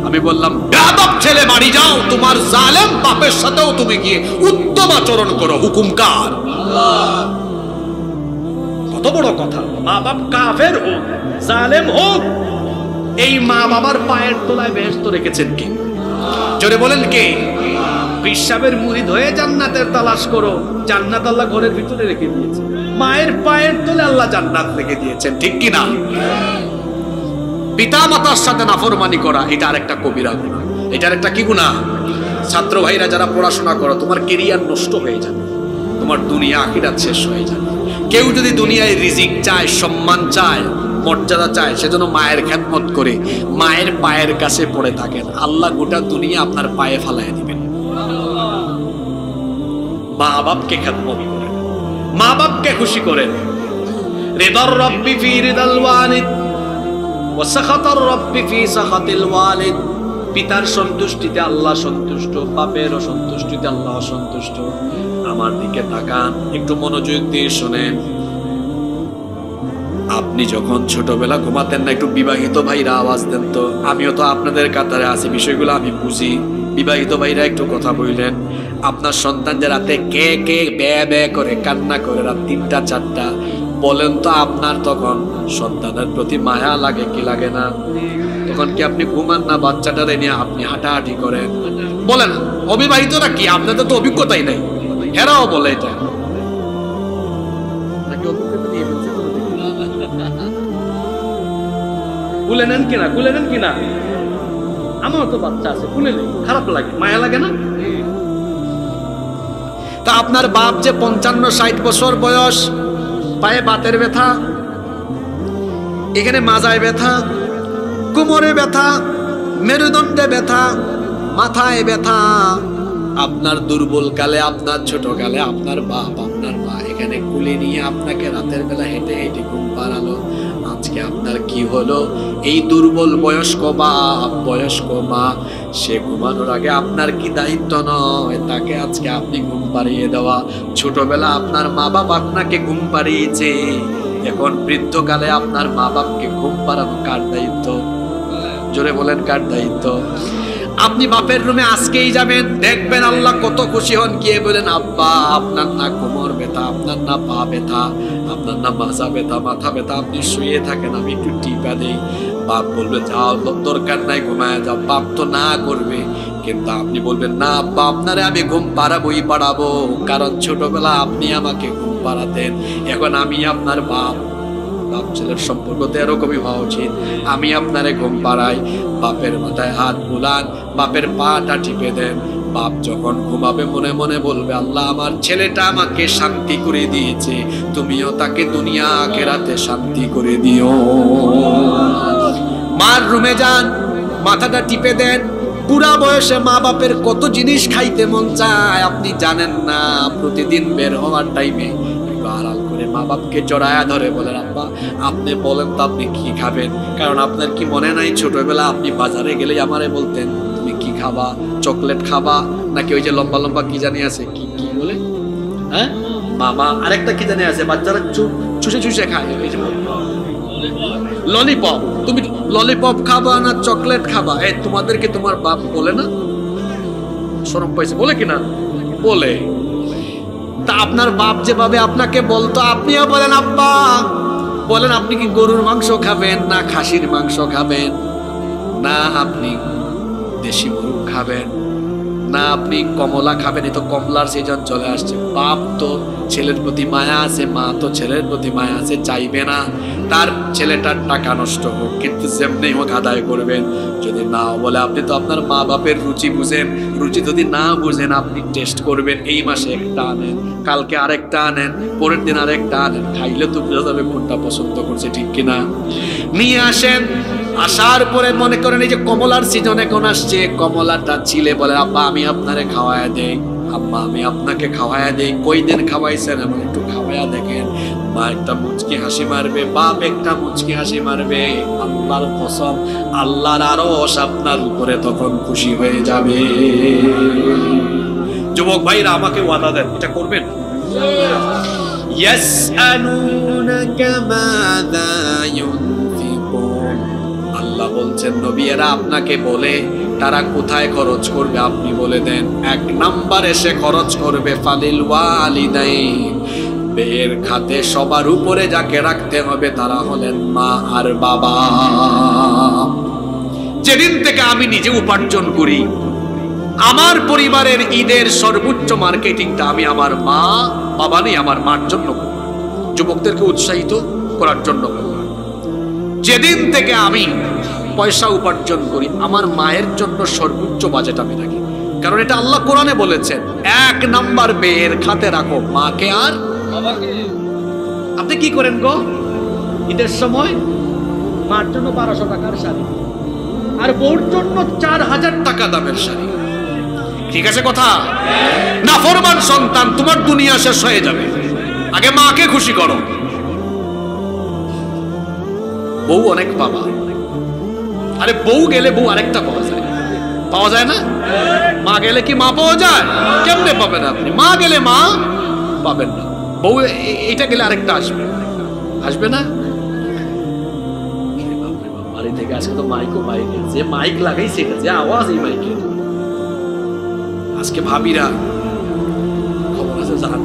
আমি বললাম, বেয়াদব ছেলে, বাড়ি যাও, তোমার জালেম বাপের সাথেও তুমি গিয়ে উত্তম আচরণ করো, হুকুম কার? কত বড় কথা! মা বাপ কাফের হোক, জালেম হোক, এই মা বাবার পায়ের তলায় বেহেশত রেখেছেন কে? জোরে বলেন কে? পিসাবের মুরিদ হয়ে জান্নাতের তালাশ করো, জান্নাত আল্লাহ ঘরের ভিতরে রেখে দিয়েছে, মায়ের পায়ের তলে আল্লাহ জান্নাত রেখে দিয়েছেন, ঠিক কি না? পিতা মাতার সাথে নাফরমানি করা, এটা আরেকটা কবিরা গুনাহ, এটা আরেকটা কি গুনাহ? ছাত্র ভাইরা যারা পড়াশোনা করো, তোমার কেরিয়ার নষ্ট হয়ে যাবে, তোমার দুনিয়া আখিরাত শেষ হয়ে যাবে। কেউ যদি দুনিয়ায় রিজিক চায়, সম্মান চায়, মর্যাদা চায়, সেজন্য মায়ের খেদমত করে মায়ের পায়ের কাছে পড়ে থাকেন, আল্লাহ গোটা দুনিয়া আপনার পায়ে ফালাইয়া দিবেন। মা বাপকে খেদমত করেন, মা বাপকে খুশি করেন। রিদার রাব্বি ফি রিদাল ওয়ালিদ ওয়া সাখাতার রাব্বি ফি সাখাতিল ওয়ালিদ। পিতার সন্তুষ্টিতে আল্লাহ সন্তুষ্ট, বাপের অসন্তুষ্টিতে আল্লাহ অসন্তুষ্ট। আমার দিকে তাকান, একটু মনোযোগ দিয়ে শোনেন। আপনি যখন ছোটবেলা ঘুমাতেন না, একটু বিবাহিত ভাইরা আওয়াজ দেন তো, আমিও তো আপনাদের কাতারে আছি, বিষয়গুলো আমি বুঝি। বিবাহিত ভাইরা একটু কথা বললেন। আপনার সন্তান যে রাতে কে কে ব্যয় ব্যয় করে কান্না করে রাত 3টা 4টা, বলেন তো আপনার তখন সন্তানের প্রতি মায়া লাগে কি লাগে না? তখন কি আপনি ঘুমান না? বাচ্চাটারে নিয়ে আপনি হাঁটাহাঁটি করেন। বলেন, অবিবাহিতরা কি, আপনাদের তো অভিজ্ঞতাই নাই, এরাও বলে এটা নাকি অভিজ্ঞতা নিয়ে ফেলছে? কুলে নেন কিনা, কুলে নেন কিনা? আমার তো বাচ্চা আছে, কুলে নেই, খারাপ লাগে, মায়া লাগে না? তা আপনার বাপ যে 55-60 বছর বয়স, পায়ে বাতের ব্যথা, এখানে মাজায় ব্যথা, কোমরে ব্যথা, মেরুদণ্ডে ব্যথা, মাথায় ব্যথা, আপনার দুর্বল কালে, আপনার ছোট কালে আপনার বাপ, আপনার মা এখানে কুলে নিয়ে আপনাকে রাতের বেলা হেঁটে হেঁটে ঘুম পাড়ালো। আজকে আপনার কি হলো? এই দুর্বল বয়স্ক বাপ, বয়স্ক মা, সে ঘুমানোর আগে আপনার কি দায়িত্ব নয় তাকে আজকে আপনি ঘুম পাড়িয়ে দেওয়া? ছোটবেলা আপনার মা বাপ আপনাকে ঘুম পাড়িয়েছে, এখন বৃদ্ধকালে আপনার মা বাপকে ঘুম পাড়ানো কার দায়িত্ব? জোরে বলেন, কার দায়িত্ব? আপনি বাপের রুমে আজকেই যাবেন, দেখবেন আল্লাহ কত খুশি হন, গিয়ে বলেন, আব্বা, আপনার না কোমর ব্যথা, আপনার না পা ব্যথা, আপনার না মাজা ব্যথা, মাথা ব্যথা, আপনি শুয়ে থাকেন, আমি একটু টিপা দেই। বাপ বলবে, যাও, দরকার নাই, ঘুমায় যাও। বাপ তো না করবে, কিন্তু আপনি বলবেন, না আব্বা, আপনারে আমি ঘুম পাড়াবোই পাড়াবো, কারণ ছোটবেলা আপনি আমাকে ঘুম পাড়াতেন, এখন আমি আপনার বাপ। বাপ ছেলের সম্পর্ক তো এরকমই হওয়া উচিত। আমি আপনারে ঘুম পাড়াই, বাপের মাথায় হাত বুলান, বাপের পাটা টিপে দেন। বাপ যখন ঘুমাবে মনে মনে বলবে, আল্লাহ, আমার ছেলেটা আমাকে শান্তি করে দিয়েছে, তুমিও তাকে দুনিয়া আখিরাতে শান্তি করে দিও। মার রুমে যান, মাথাটা টিপে দেন। বুড়া বয়সে মা বাপের কত জিনিস খাইতে মন চায় আপনি জানেন না। প্রতিদিন বের হওয়ার টাইমে আড়াল করে মা বাপকে জড়ায়া ধরে বলেন, আব্বা, আপনি বলেন তো আপনি কি খাবেন? কারণ আপনার কি মনে নাই ছোটবেলা আপনি বাজারে গেলেই আমারে বলতেন, তুমি কি খাবা? চকলেট খাবা নাকি ওই যে লম্বা লম্বা কি জানি আছে, কি কি বলে, হ্যাঁ, মামা, আরেকটা কি জানে আছে বাচ্চারা চুষে চুষে খায়, ললিপপ। তুমি ললিপপ খাবা না চকলেট খাবা? এই তোমাদেরকে তোমার বাপ বলে না? শরম পাইছে বলে কিনা? বলে। তা আপনার বাপ যেভাবে আপনাকে বলতো আপনিও বলেন আব্বা, বলেন আপনি কি গরুর মাংস খাবেন না খাসির মাংস খাবেন, না আপনি দেশি মুরগ খাবেন, না আপনি কমলা খাবেন? এই তো কমলার সিজন চলে আসছে। বাপ তো ছেলের প্রতি মায়া আছে, মা তো ছেলের প্রতি মায়া আছে, চাইবে না তার ছেলেটার টাকা নষ্ট হোক, কিন্তু যেমনি হোক আদায় করবেন। যদি না বলে আপনি তো আপনার মা বাপের রুচি বুঝেন, রুচি যদি না বুঝেন আপনি টেস্ট করবেন, এই মাসে একটা আনেন, কালকে আরেকটা আনেন, পরের দিন আরেকটা আনেন, খাইলে তো বোঝা যাবে কোনটা পছন্দ করছে, ঠিক কিনা? নিয়ে আসেন, আসার পরে মনে করেন এই যে কমলার সিজন এখন আসছে, কমলাটা ছিলে বলে আব্বা আমি আপনারে খাওয়ায়া দেই, আম্মা আমি আপনাকে খাওয়ায়া দেই, কই দিন খাওয়াইছেন এমন একটু খাওয়ায়া দেখেন। মা একটা মুচকি হাসি মারবে, বাপ একটা মুচকি হাসি মারবে, আল্লাহর কসম আল্লাহর আরশ আপনার উপরে তখন খুশি হয়ে যাবে। যুবক ভাইরা আমাকে ওয়াদা দেন, এটা করবেন? ইয়াসআলুনাকা মাযা ইউনফিকুন, আল্লাহ বলছেন নবী এরা আপনাকে বলে তারা কোথায় খরচ করবে আপনি বলে দেন। এক নাম্বারে সে খরচ করবে ফালিল ওয়ালিদাইন, বের খাতে সবার উপরে যাকে রাখতে হবে তারা হলেন মা আর বাবা। যেদিন থেকে আমি নিজে উপার্জন করি, আমার পরিবারের ঈদের সর্বোচ্চ মার্কেটিংটা আমি আমার মা বাবা নেই আমার মার জন্য করি, যুবকদেরকে উৎসাহিত করার জন্য করি। যেদিন থেকে আমি পয়সা উপার্জন করি আমার মায়ের জন্য সর্বোচ্চ বাজেট আমি রাখি, কারণ এটা আল্লাহ কোরআনে বলেছেন এক নাম্বার বের খাতে রাখো মাকে আর বাবাকে। আপনি কি করেন গো ঈদের সময়? মার জন্য 1200 টাকার শাড়ি আর বউর জন্য 4000 টাকা দামের শাড়ি, ঠিক আছে কথা? নাফরমান সন্তান তোমার দুনিয়া শেষ হয়ে যাবে, আগে মাকে খুশি করো। বউ অনেক পাবা, আরে বউ গেলে বউ আরেকটা পাওয়া যায়, পাওয়া যায় না? মা গেলে কি মা পাওয়া যায়? কেমনে পাবেন আপনি? মা গেলে মা পাবেন না, বউ এটা গেলে আরেকটা আসবে, আসবে না? বাড়ি থেকে আজকে তো মাইকও বাইরে, যে মাইক লাগাই সেটা যে আওয়াজ এই মাইকে, আজকে ভাবিরা খবর আছে জান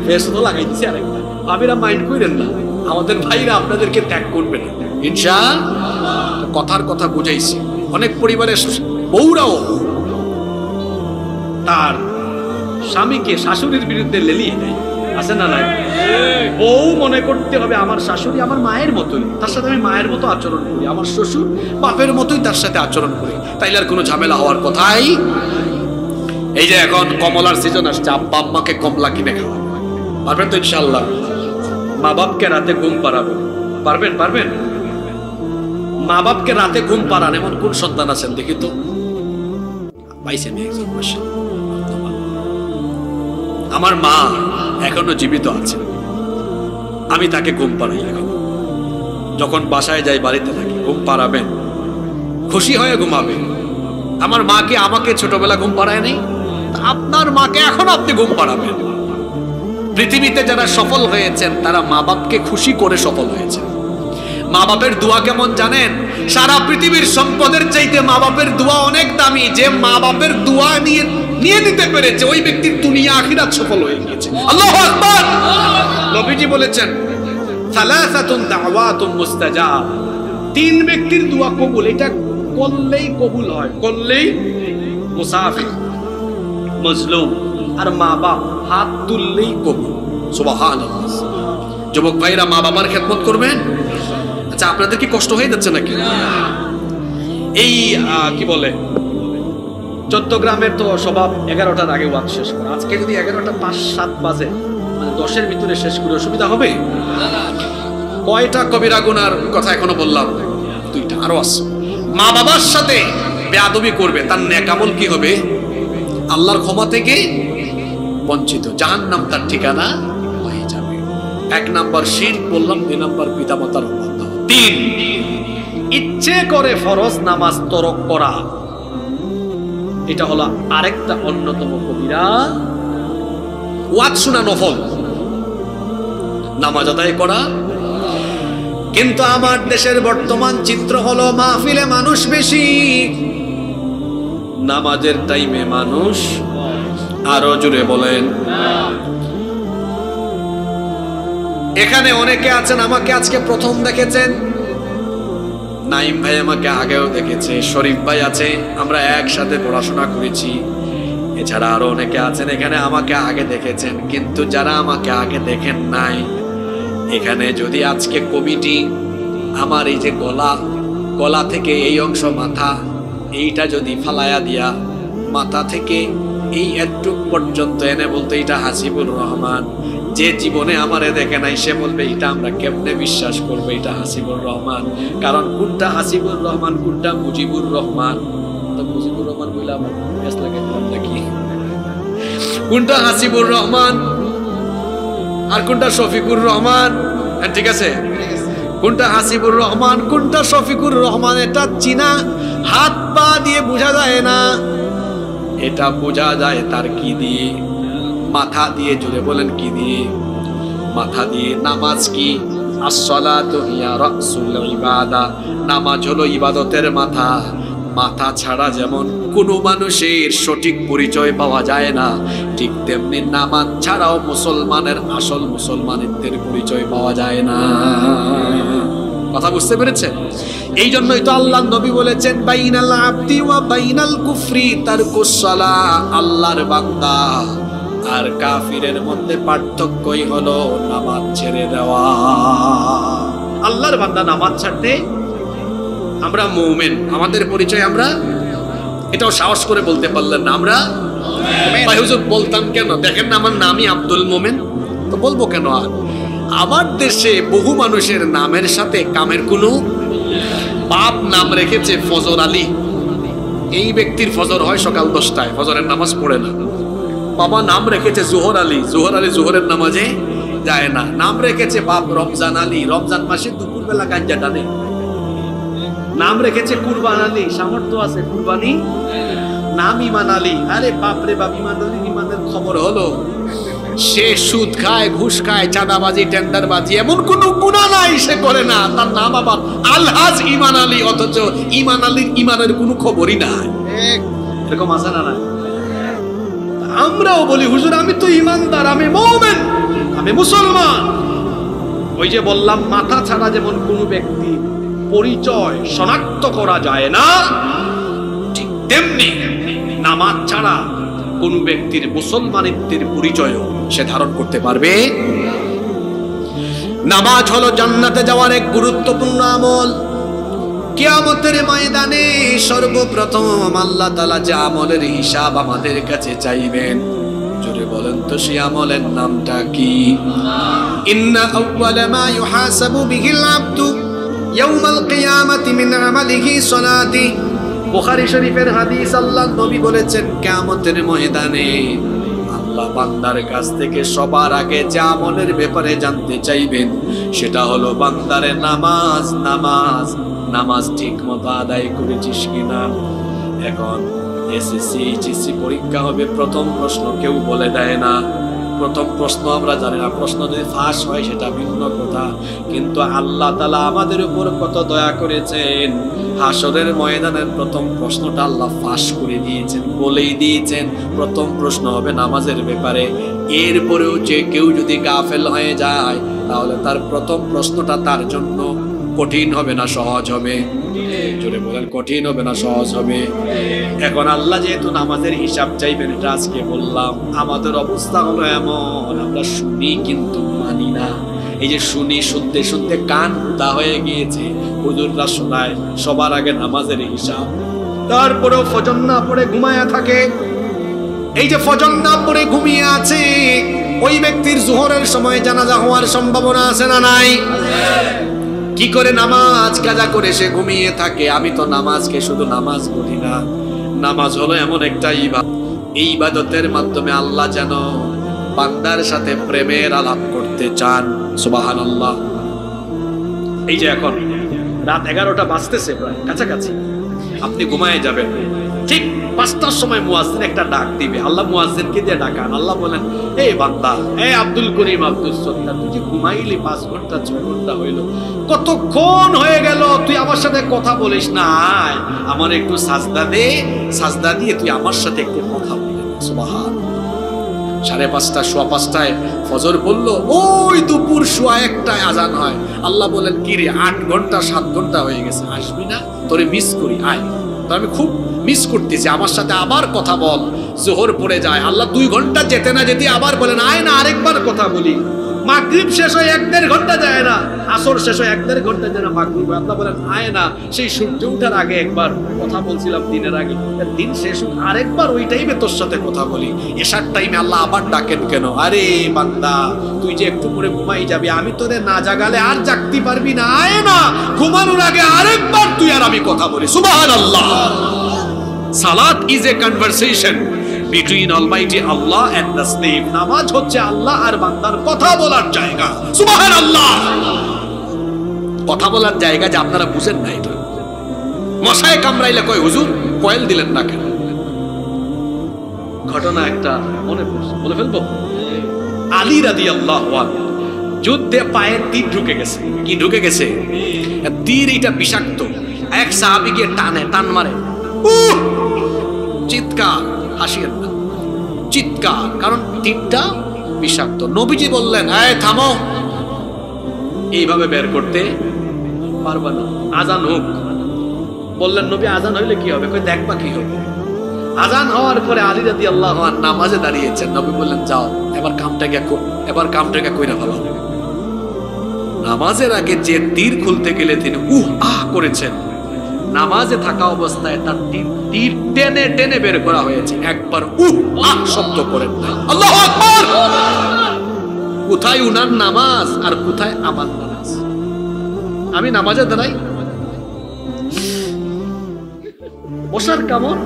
বেশ তো লাগাই দিছে আরেকটা, ভাবিরা মাইন্ড করেন না, আমাদের ভাইরা আপনাদেরকে ত্যাগ করবে না ইনশাআল্লাহ। কথার কথা বুঝাইছি। অনেক পরিবারের বউরাও তার স্বামীকে শাশুড়ির বিরুদ্ধে লেলিয়ে দেয়, আছে না নাই? বউ মনে করতে হবে আমার শাশুড়ি আমার মায়ের মতোই, তার সাথে আমি মায়ের মতো আচরণ করি, আমার শ্বশুর বাপের মতোই তার সাথে আচরণ করি, তাইলে আর কোনো ঝামেলা হওয়ার কথাই। এই যে এখন কমলার সিজন আসছে, আব্বা আম্মাকে কমলা কিনে খাওয়া পারবেন তো ইনশাআল্লাহ? মা বাপকে রাতে ঘুম পাড়াবেন, পারবেন? পারবেন? মা বাপকে রাতে ঘুম পাড়ান এমন কোন সন্তান আছেন দেখি তো? পাইছেন একজন? আমার মা এখনো জীবিত আছে, আমি তাকে ঘুম পাড়াই এখন, যখন বাসায় যাই বাড়িতে থাকি ঘুম পাড়াবেন, খুশি হয়ে ঘুমাবে। আমার মাকে আমাকে ছোটবেলা ঘুম পাড়ায় নেই, আপনার মাকে এখন আপনি ঘুম পাড়াবেন। পৃথিবীতে যারা সফল হয়েছেন তারা মা বাপকে খুশি করে সফল হয়েছে। মা বাপের দোয়া কেমন জানেন? সারা পৃথিবীর সম্পদের চাইতে মা বাপের দোয়া অনেক দামি। যে মা বাপের দোয়া নিয়ে নিতে পেরেছে ওই ব্যক্তির দুনিয়া আখিরাত সফল হয়ে গিয়েছে। আল্লাহু আকবার। নবীজি বলেছেন সালাসাতুন দাওয়াতুন মুস্তাজাব, তিন ব্যক্তির দোয়া কবুল, এটা করলেই কবুল হয়, করলেই। মুসাফির, মজলুম আর মা বাপ হাত তুললেই কবুল। সুবহানাল্লাহ। যুবক ভাইরা মা বাবার খেদমত করবেন। আচ্ছা আপনাদের কি কষ্ট হয়ে যাচ্ছে নাকি? এই কি বলে চট্টগ্রামের তো স্বভাব 11টার আগে ওয়াজ শেষ করা। আজকে যদি 11টা 5-7 বাজে মানে 10-এর ভিতরে শেষ করে অসুবিধা হবে? কয়টা কবিরা গুনার কথা এখনো বললাম? 2টা, আরো আছে। মা বাবার সাথে বেয়াদবি করবে, তার নেক আমল কি হবে? আল্লাহর ক্ষমা থেকে বঞ্চিত, জাহান্নাম তার ঠিকানা হয়ে যাবে। 1 নাম্বার শিরক বললাম, 2 নাম্বার পিতামাতার অবাধ্য, 3 ইচ্ছে করে ফরজ নামাজ তরক করা, এটা হলো আরেকটা অন্যতম কবিরা ওয়াজ শোনা নফল, নামাজ আদায় করা। কিন্তু আমার দেশের বর্তমান চিত্র হলো মাহফিলে মানুষ বেশি, নামাজের টাইমে মানুষ আরো জুড়ে বলেন। এখানে অনেকে আছেন আমাকে আজকে প্রথম দেখেছেন, নাইম ভাই আমাকে আগেও দেখেছে, শরীফ ভাই আছে, আমরা একসাথে পড়াশোনা করেছি। এছাড়া আরো অনেকে আছেন এখানে আমাকে আগে দেখেছেন, কিন্তু যারা আমাকে আগে দেখেন নাই, এখানে যদি আজকে কমিটি আমার এই যে গলা থেকে এই অংশ মাথা, এইটা যদি ফালায়া দিয়া মাথা থেকে এই একটু পর্যন্ত এনে বলতো এটা হাসিবুর রহমান, যে জীবনে আমারে দেখে নাই সে বলবে এটা আমরা কেমনে বিশ্বাস করবো এটা হাসিবুর রহমান। কারণ কোনটা হাসিবুর রহমান কোনটা মুজিবুর রহমান, তো মুজিবুর রহমান বলে আমার গ্যাস লাগে নাকি, কোনটা হাসিবুর রহমান আর কোনটা শফিকুর রহমান, ঠিক আছে, কোনটা হাসিবুর রহমান কোনটা শফিকুর রহমান এটা চিনা হাত পা দিয়ে বোঝা যায় না, এটা বোঝা যায় তার কি দিয়ে, মাথা দিয়ে। জুড়ে বলেন কি দিয়ে? মাথা দিয়ে। নামাজ কি? আসসালাতু হিয়া রাসুল ইবাদা, নামাজ হলো ইবাদতের মাথা। মাথা ছাড়া যেমন কোনো মানুষের সঠিক পরিচয় পাওয়া যায় না, ঠিক তেমনি নামাজ ছাড়াও মুসলমানের আসল মুসলমানিত্বের পরিচয় পাওয়া যায় না। কথা বুঝতে পেরেছেন? এই জন্যই তো আল্লাহ নবী বলেছেন বাইনাল আবদি ওয়া বাইনাল কুফরি তারকুস সালাহ, আল্লাহর বান্দা আর কাফিরের মধ্যে পার্থক্যই হলো নামাজ ছেড়ে দেওয়া। আল্লাহর বান্দা নামাজ ছাড়তে, আমরা মুমিন, আমাদের পরিচয় আমরা, এটাও সাহস করে বলতে পারলেন না আমরা ভাই হুজুর বলতাম কেন? দেখেন না আমার নামই আব্দুল মোমেন, তো বলবো কেন? আর আমার দেশে বহু মানুষের নামের সাথে কামের কোনো, বাপ নাম রেখেছে ফজর আলী, এই ব্যক্তির ফজর হয় সকাল 10টায়, ফজরের নামাজ পড়ে না। বাবা নাম রেখেছে জোহর আলী, জোহরের নামাজে যায় না। নাম রেখেছে বাপ রমজান আলী, রমজান মাসে দুপুরবেলা গাঞ্জা টানে। নাম রেখেছে কুরবান আলী, সামর্থ্য আছে কুরবানি। নাম ইমান আলী, আরে বাপরে বাপ, ইমান আলী ইমানের খবর হলো সে সুদ খায়, ঘুষ খায়, চাঁদাবাজি, টেন্ডারবাজি, এমন কোন গুনাহ নাই সে করে না, তার নাম আবার আলহাজ ইমান আলী, অথচ ইমান আলীর ইমানের কোনো খবরই নাই। এরকম আছে না? আমরাও বলি হুজুর আমি তো ইমানদার, আমি মুমিন, আমি মুসলমান। ওই যে বললাম মাথা ছাড়া যেমন কোনো ব্যক্তি পরিচয় শনাক্ত করা যায় না, ঠিক তেমনি নামাজ ছাড়া কোন ব্যক্তির মুসলমানিত্বের পরিচয়ও সে ধারণ করতে পারবে। নামাজ হলো জান্নাতে যাওয়ার এক গুরুত্বপূর্ণ আমল। কিয়ামতের ময়দানে সর্বপ্রথম আল্লাহ তাআলা যে আমলের হিসাব আমাদের কাছে চাইবেন, জোরে বলেন তো সেই আমলের নামটা কি? ইন্না আউওয়ালা মা ইউহাসাবু বিহিল আবদু ইয়াউমাল কিয়ামাতি মিন আমালিহি সালাতি। বুখারী শরীফের হাদিস, আল্লাহ নবী বলেছেন কিয়ামতের ময়দানে আল্লাহ বান্দার কাছ থেকে সবার আগে যে আমলের ব্যাপারে জানতে চাইবেন সেটা হলো বান্দারে নামাজ, নামাজ নামাজ ঠিক মতো আদায় করেছিস কিনা। এখন এসএসসি এইচএসসি পরীক্ষা হবে, প্রথম প্রশ্ন কেউ বলে দেয় না, প্রথম প্রশ্ন আমরা জানি না, প্রশ্ন যদি ফাঁস হয় সেটা ভিন্ন কথা, কিন্তু আল্লাহ তাআলা আমাদের উপর কত দয়া করেছেন, হাসরের ময়দানের প্রথম প্রশ্নটা আল্লাহ ফাঁস করে দিয়েছেন, বলেই দিয়েছেন প্রথম প্রশ্ন হবে নামাজের ব্যাপারে। এরপরেও যে কেউ যদি গাফেল হয়ে যায় তাহলে তার প্রথম প্রশ্নটা তার জন্য কঠিন হবে না সহজ হবে? জোরে বলেন, কঠিন হবে না সহজ হবে? এখন আল্লাহ যেহেতু নামাজের হিসাব চাইবেন, এটা আজকে বললাম, আমাদের অবস্থা হলো এমন, আমরা শুনি কিন্তু মানি না। এই যে শুনি, শুনতে শুনতে কান উদা হয়ে গিয়েছে। হুজুররা শোনায় সবার আগে নামাজের হিসাব, তারপরেও ফজর না পড়ে ঘুমায়া থাকে। এই যে ফজর না পড়ে ঘুমিয়ে আছে, ওই ব্যক্তির জোহরের সময় জানাজা হওয়ার সম্ভাবনা আছে না নাই? কি করে নামাজ কাজা করে সে ঘুমিয়ে থাকে? আমি তো নামাজকে শুধু নামাজ বলি না, নামাজ হলো এমন একটা ইবাদত, এই ইবাদতের মাধ্যমে আল্লাহ যেন বান্দার সাথে প্রেমের আলাপ করতে চান। সুবহানাল্লাহ। এই যে এখন রাত 11টা বাজতেছে, প্রায় কাছাকাছি, আপনি ঘুমায় যাবেন, ঠিক 5টার সময় মুয়াজ্জিন একটা ডাক দিবে, আল্লাহ মুয়াজ্জিনকে দিয়ে ডাকান। আল্লাহ বলেন, এই বান্দা, এই আব্দুল করিম, আব্দুল সত্তার, তুই যে ঘুমাইলি 5 ঘন্টা 6 ঘন্টা হইল, কতক্ষণ হয়ে গেল তুই আমার সাথে কথা বলিস না, আয় আমার একটু সাজদা দে, সাজদা দিয়ে তুই আমার সাথে একটু কথা বল। সুবহানাল্লাহ। 5:30 সোয়া 5টায় ফজর বলল, ওই দুপুর সোয়া 1টায় আজান হয়। আল্লাহ বলেন, কি রে 8 ঘন্টা 7 ঘন্টা হয়ে গেছে, আসবি না? তোরে মিস করি, আয়। তো আমি খুব মিস করতেছি, আমার সাথে আবার কথা বল। জোহর পড়ে যায়, আল্লাহ 2 ঘন্টা যেতে না যেতে আবার বলেন, আয় না আরেকবার কথা বলি। মাগরিব শেষ হয় 1-1.5 ঘন্টা যায় না, আসর শেষ হয় 1-1.5 ঘন্টা যায় না, মাগরিব। আল্লাহ বলেন, আয় না, সেই সূর্য ওঠার আগে একবার কথা বলছিলাম, দিনের আগে, দিন শেষ হোক আরেকবার ওই টাইমে তোর সাথে কথা বলি। এশার টাইমে আল্লাহ আবার ডাকেন কেন? আরে বান্দা, তুই যে একটু পরে ঘুমাই যাবি, আমি তোরে না জাগালে আর জাগতে পারবি না, আয় না ঘুমানোর আগে আরেকবার তুই আর আমি কথা বলি। সুবহানাল্লাহ। সালাত is a conversation between Almighty Allah and the slave. নামাজ হচ্ছে আল্লাহ আর বান্দার কথা বলার জায়গা। সুবহানাল্লাহ। কথা বলার জায়গা যে আপনারা বুঝেন না, এটা মশায় কামড়াইলে কয় হুজুর কয়েল দিলেন না কেন? ঘটনা একটা মনে পড়ছে, বলে ফেলবো। আলী রাদিয়াল্লাহু আনহু যুদ্ধে পায়ে তীর ঢুকে গেছে। কি ঢুকে গেছে? তীর এটা বিষাক্ত। এক সাহাবীকে টান মারে, চিৎকার, হাসিয়েন না, চিৎকার, কারণ তীরটা বিষাক্ত। নবীজি বললেন, এই থামো, এইভাবে বের করতে পারবা না, আজান হোক। বললেন, নবী আজান হইলে কি হবে? কই দেখবা কি হবে। আজান হওয়ার পরে আলী রাদিয়াল্লাহু আনহু নামাজে দাঁড়িয়েছেন। নবী বললেন, যাও এবার কামটাকে কইরা ফেলো। নামাজের আগে যে তীর খুলতে গেলে তিনি করেছেন, নামাজে থাকা অবস্থায় তার তীর টেনে টেনে বের করা হয়েছে, একবার শব্দ করেন নাই। আল্লাহু আকবার। কোথায় উনার নামাজ আর কোথায় আমার নামাজ? আমি নামাজে দাঁড়াই, বসার কামড়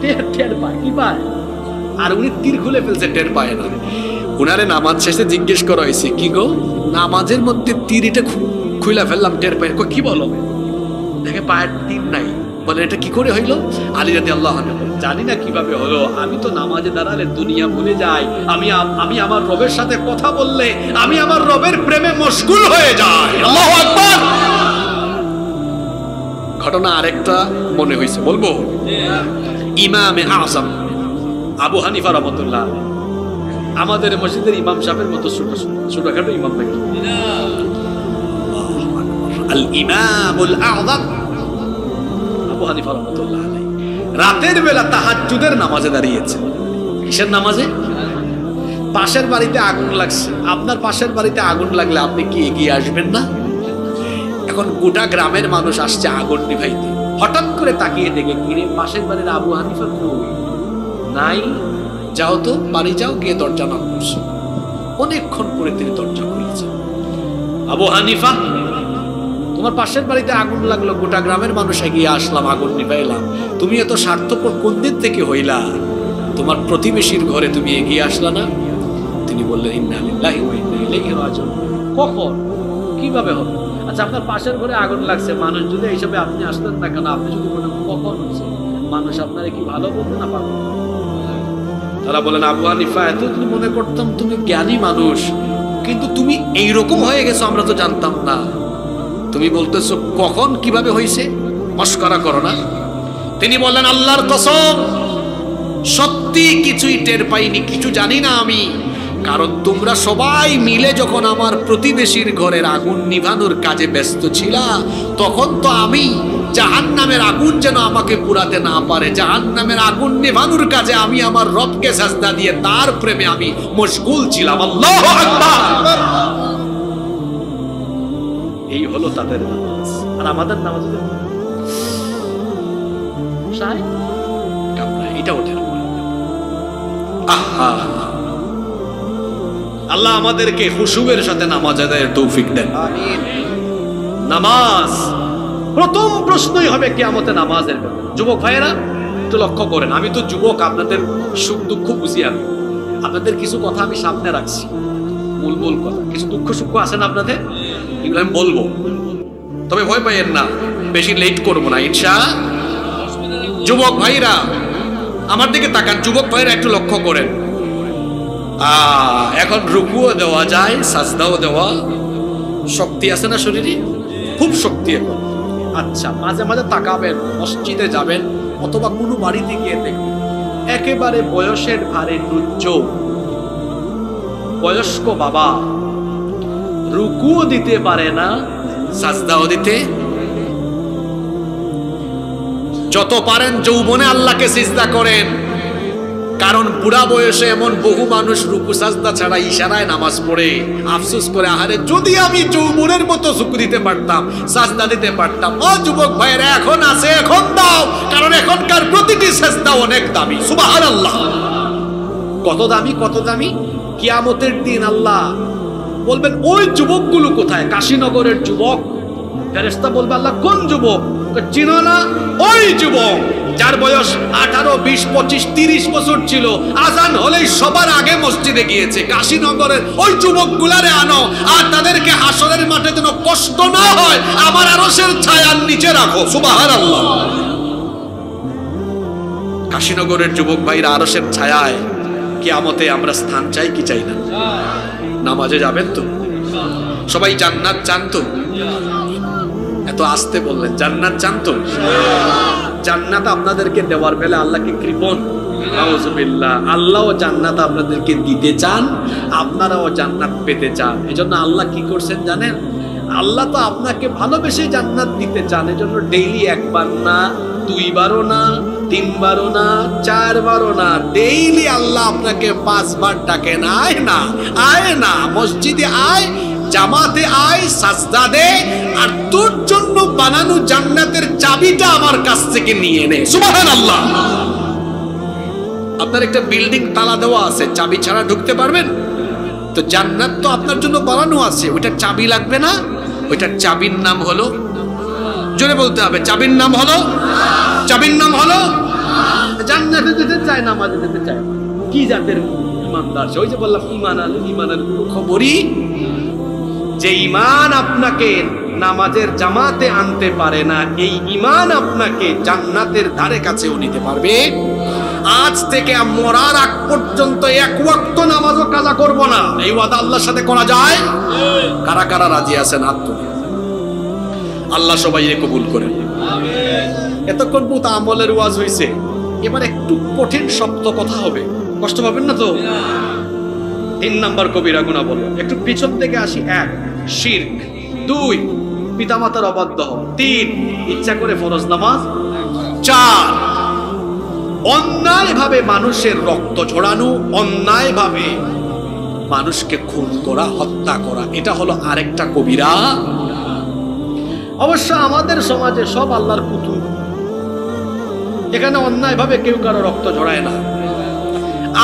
টের পায়, কি পায়? আর উনি তীর খুলে ফেলছে, টের পায় না। উনারে নামাজ শেষে জিজ্ঞেস করা হয়েছে, কি গো নামাজের মধ্যে তীর এটা খুলে ফেললাম, টের পায়? কি বলো? দেখে পায়ের তীর নাই। বলে, এটা কি করে হইলো? আলী রাদিয়াল্লাহু আনহু, জানি না কিভাবে হলো, আমি তো নামাজে দাঁড়ালে দুনিয়া ভুলে যাই, আমি আমার রবের সাথে কথা বললে আমি আমার রবের প্রেমে মশগুল হয়ে যাই। আল্লাহু আকবার। ঘটনা আরেকটা মনে হয়েছে, বলবো। ইমামে আযম আবু হানিফা রাহমাতুল্লাহ আলাইহি, আমাদের মসজিদের ইমাম সাহেবের মতো ছোটখাটো ইমাম নাকি? আল ইমামুল আযম আবু হানিফা রাহমাতুল্লাহ আলাইহি রাতের বেলা তাহাজ্জুদের নামাজে দাঁড়িয়েছে। কিসের নামাজে? পাশের বাড়িতে আগুন লাগছে। আপনার পাশের বাড়িতে আগুন লাগলে আপনি কি এগিয়ে আসবেন না? এখন গোটা গ্রামের মানুষ আসছে আগুন নিভাইতে। হঠাৎ করে তাকিয়ে দেখে, কিরে পাশের বাড়ির আবু হানিফা কই? নাই। যাও তো, বাড়ি যাও, গিয়ে দরজা নক করছো। অনেকক্ষণ পরে তিনি দরজা খুলেছেন। আবু হানিফা, তোমার পাশের বাড়িতে আগুন লাগলো, গোটা গ্রামের মানুষ এগিয়ে আসলাম, আগুন নিভাইলাম, তুমি এত স্বার্থপর কোন দিন থেকে হইলা? তোমার প্রতিবেশীর ঘরে তুমি এগিয়ে আসলা না? তিনি বললেন, ইন্না লিল্লাহি ওয়া ইন্না ইলাইহি রাজিউন। কখন, কিভাবে হবে? আচ্ছা, আপনার পাশের ঘরে আগুন লাগছে, মানুষ যদি এইসবে আপনি আসতেন না কেন? আপনি যদি বলেন কখন হচ্ছে, মানুষ আপনারা কি ভালো বলতে না পারবেন? তারা বলেন, আবু হানিফা, এতদিন মনে করতাম তুমি জ্ঞানী মানুষ, কিন্তু তুমি এইরকম হয়ে গেছো, আমরা তো জানতাম না। তুমি বলতেছো কখন কিভাবে হয়েছে, মস্করা করো না। তিনি বললেন, আল্লাহর কসম, সত্যি কিছুই টের পাইনি, কিছু জানি না আমি, কারণ তোমরা সবাই মিলে যখন আমার প্রতিবেশীর ঘরের আগুন নিভানোর কাজে ব্যস্ত ছিলা, তখন তো আমি জাহান্নামের আগুন যেন আমাকে পুরাতে না পারে, জাহান্নামের আগুন নিভানোর কাজে আমি আমার রবকে সাজদা দিয়ে তার প্রেমে আমি মশগুল ছিলাম। আল্লাহু আকবার। এই হলো তাদের নামাজ। আর আমাদের নামাজ এটা ওঠে। আল্লাহ আমাদেরকে খুশুয়ের সাথে নামাজ আদায়ের তৌফিক দেন। আমিন। নামাজ প্রথম প্রশ্নই হবে কিয়ামতে নামাজের ব্যাপারে। যুবক ভাইয়েরা একটু লক্ষ্য করেন, আমি তো যুবক, আপনাদের সুখ দুঃখ বুঝি, আমি আপনাদের কিছু কথা আমি সামনে রাখছি, মূল কথা। কিছু দুঃখ সুখ আছেন আপনাদের, এগুলো আমি বলবো, তবে ভয় পাইয়েন না, বেশি লেট করবো না ইনশাআল্লাহ। যুবক ভাইরা আমার দিকে তাকান, যুবক ভাইরা একটু লক্ষ্য করেন। এখন রুকুও দেওয়া যায়, সাজদাও দেওয়া, শক্তি আছে না শরীরে? খুব শক্তি এখন। আচ্ছা, মাঝে মাঝে তাকাবেন, মসজিদে যাবেন অথবা কোনো বাড়িতে গিয়ে দেখবেন একেবারে বয়সের ভারে নুজ্জ বয়স্ক বাবা রুকুও দিতে পারে না, সাজদাও দিতে। যত পারেন যৌবনে আল্লাহকে সিজদা করেন, কারণ বুড়া বয়সে এমন বহু মানুষ রুকু সাজদা ছাড়া ইশারায় নামাজ পড়ে আফসোস করে, আহারে যদি আমি যৌবনের মতো রুকু দিতে পারতাম, সাজদা দিতে পারতাম। ও যুবক ভাইয়েরা, এখন আছে, এখন দাও, কারণ এখনকার প্রতিটি সাজদা অনেক দামি। সুবহানাল্লাহ। কত দামি, কত দামি! কিয়ামতের দিন আল্লাহ বলবেন, ওই যুবকগুলো কোথায়? কাশীনগরের যুবক। ফেরেশতা বলবে, আল্লাহ কোন যুবক? চিনো না? ওই যুবক যার বয়স 18, 20, 25, 30 বছর ছিল, আজান হলেই সবার আগে মসজিদে গিয়েছে। কাশীনগরের ওই যুবকগুলারে আনো, আর তাদেরকে হাসরের মাঠে যেন কষ্ট না হয় আমার আরশের ছায়ার নিচে রাখো। সুবহানাল্লাহ। কাশীনগরের যুবক ভাইরা আরশের ছায়ায় কিয়ামতে আমরা স্থান চাই কি চাই না? নামাজে যাবেন তো? সবাই জান্নাত চান তো? এত আস্তে বললেন, জান্নাত চান তো? জান্নাত আপনাদেরকে দেওয়ার বেলা আল্লাহ কি কৃপণ? নাউজুবিল্লাহ। আল্লাহও জান্নাত আপনাদেরকে দিতে চান, আপনারাও জান্নাত পেতে চান। এজন্য আল্লাহ কি করছেন জানেন? আল্লাহ তো আপনাকে ভালোবেসে জান্নাত দিতে চান। এজন্য ডেইলি একবার না, দুইবারও না, তিনবারও না, চারবারও না, ডেইলি আল্লাহ আপনাকে 5 বার ডাকেন, আয় না, আয় না, মসজিদে আয়, জামাতে আয়, সাজদা দে, আর তোর জন্য বানানো জান্নাতের চাবিটা আমার কাছ থেকে নিয়ে নে। সুবহানাল্লাহ। আপনার একটা বিল্ডিং তালা দেওয়া আছে, চাবি ছাড়া ঢুকতে পারবেন? তো জান্নাত তো আপনার জন্য বানানো আছে, ওইটার চাবি লাগবে না? ওইটার চাবির নাম হলো, জোরে বলতে হবে, চাবির নাম হলো, চাবির নাম হলো জান্নাতে যেতে চায়, নামাজে যেতে চায়। কি জাতের ইমানদার! ওই যে বললাম, ইমানের কোনো খবরই। যে ঈমান আপনাকে নামাজের জামাতে আনতে পারে না, এই ঈমান আপনাকে জান্নাতের ধারে কাছেও নিতে পারবে। আজ থেকে মরার আগ পর্যন্ত এক ওয়াক্ত নামাজও কাজা করব না, এই ওয়াদা আল্লাহর সাথে করা যায়? কারা কারা রাজি আছেন হাত তুলে? আল্লাহ সবাইকে কবুল করেন। এতক্ষণ বহুত আমলের ওয়াজ হয়েছে, এবার একটু কঠিন শব্দ কথা হবে, কষ্ট পাবেন না তো? 3 নাম্বার কবিরা গুনাহ বলো, একটু পিছন থেকে আসি। 1 শিরক, 2 পিতামাতার অবাধ্য হওয়া, 3 ইচ্ছা করে ফরজ নামাজ, 4 অন্যায় ভাবে মানুষের রক্ত ঝরানো, অন্যায় ভাবে মানুষকে খুন করা, হত্যা করা। এটা হলো আরেকটা কবিরা। অবশ্য আমাদের সমাজে সব আল্লাহর পুতুল, এখানে অন্যায় ভাবে কেউ কারো রক্ত ঝরায় না।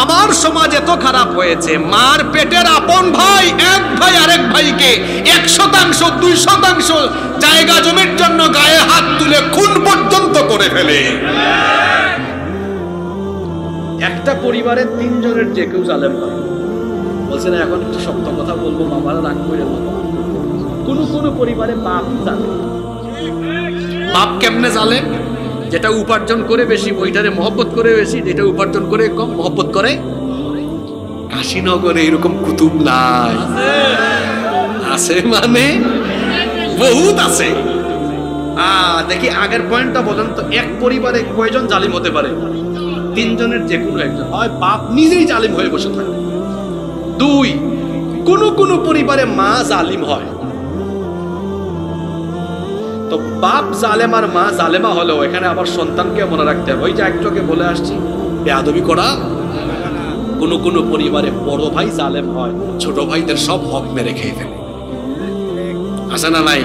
আমার সমাজ এত খারাপ হয়েছে, মার পেটের আপন ভাই এক ভাই আরেক ভাইকে 1% 2% জায়গা জমির জন্য গায়ে হাত তুলে খুন পর্যন্ত করে ফেলে। একটা পরিবারের 3 জনের যে কেউ জালেম হয়। বলছে না, এখন একটু শক্ত কথা বলবো, বাবারা রাগ করে বলবো। কোন পরিবারে বাপ জালেম। বাপ কেমনে জালেম? যেটা উপার্জন করে বেশি ওইটারে মহব্বত করে বেশি, যেটা উপার্জন করে কম মহব্বত করে। কাশীনগরে এরকম কুতুব নাই? আছে মানে বহুত আছে। দেখি আগের পয়েন্টটা বলেন তো, এক পরিবারে কয়জন জালিম হতে পারে? 3 জনের যে কোনো একজন। হয় বাপ নিজেই জালিম হয়ে বসে থাকে, 2 কোন পরিবারে মা জালিম হয়। তো বাপ জালেম আর মা জালেমা হলেও এখানে আবার সন্তানকে মনে রাখতে হবে। ওই যে একটুকে বলে আসছি, বেয়াদবি করা। কোন পরিবারে বড় ভাই জালেম হয়, ছোট ভাইদের সব হক মেরে খেয়ে ফেলে। আছে না নাই?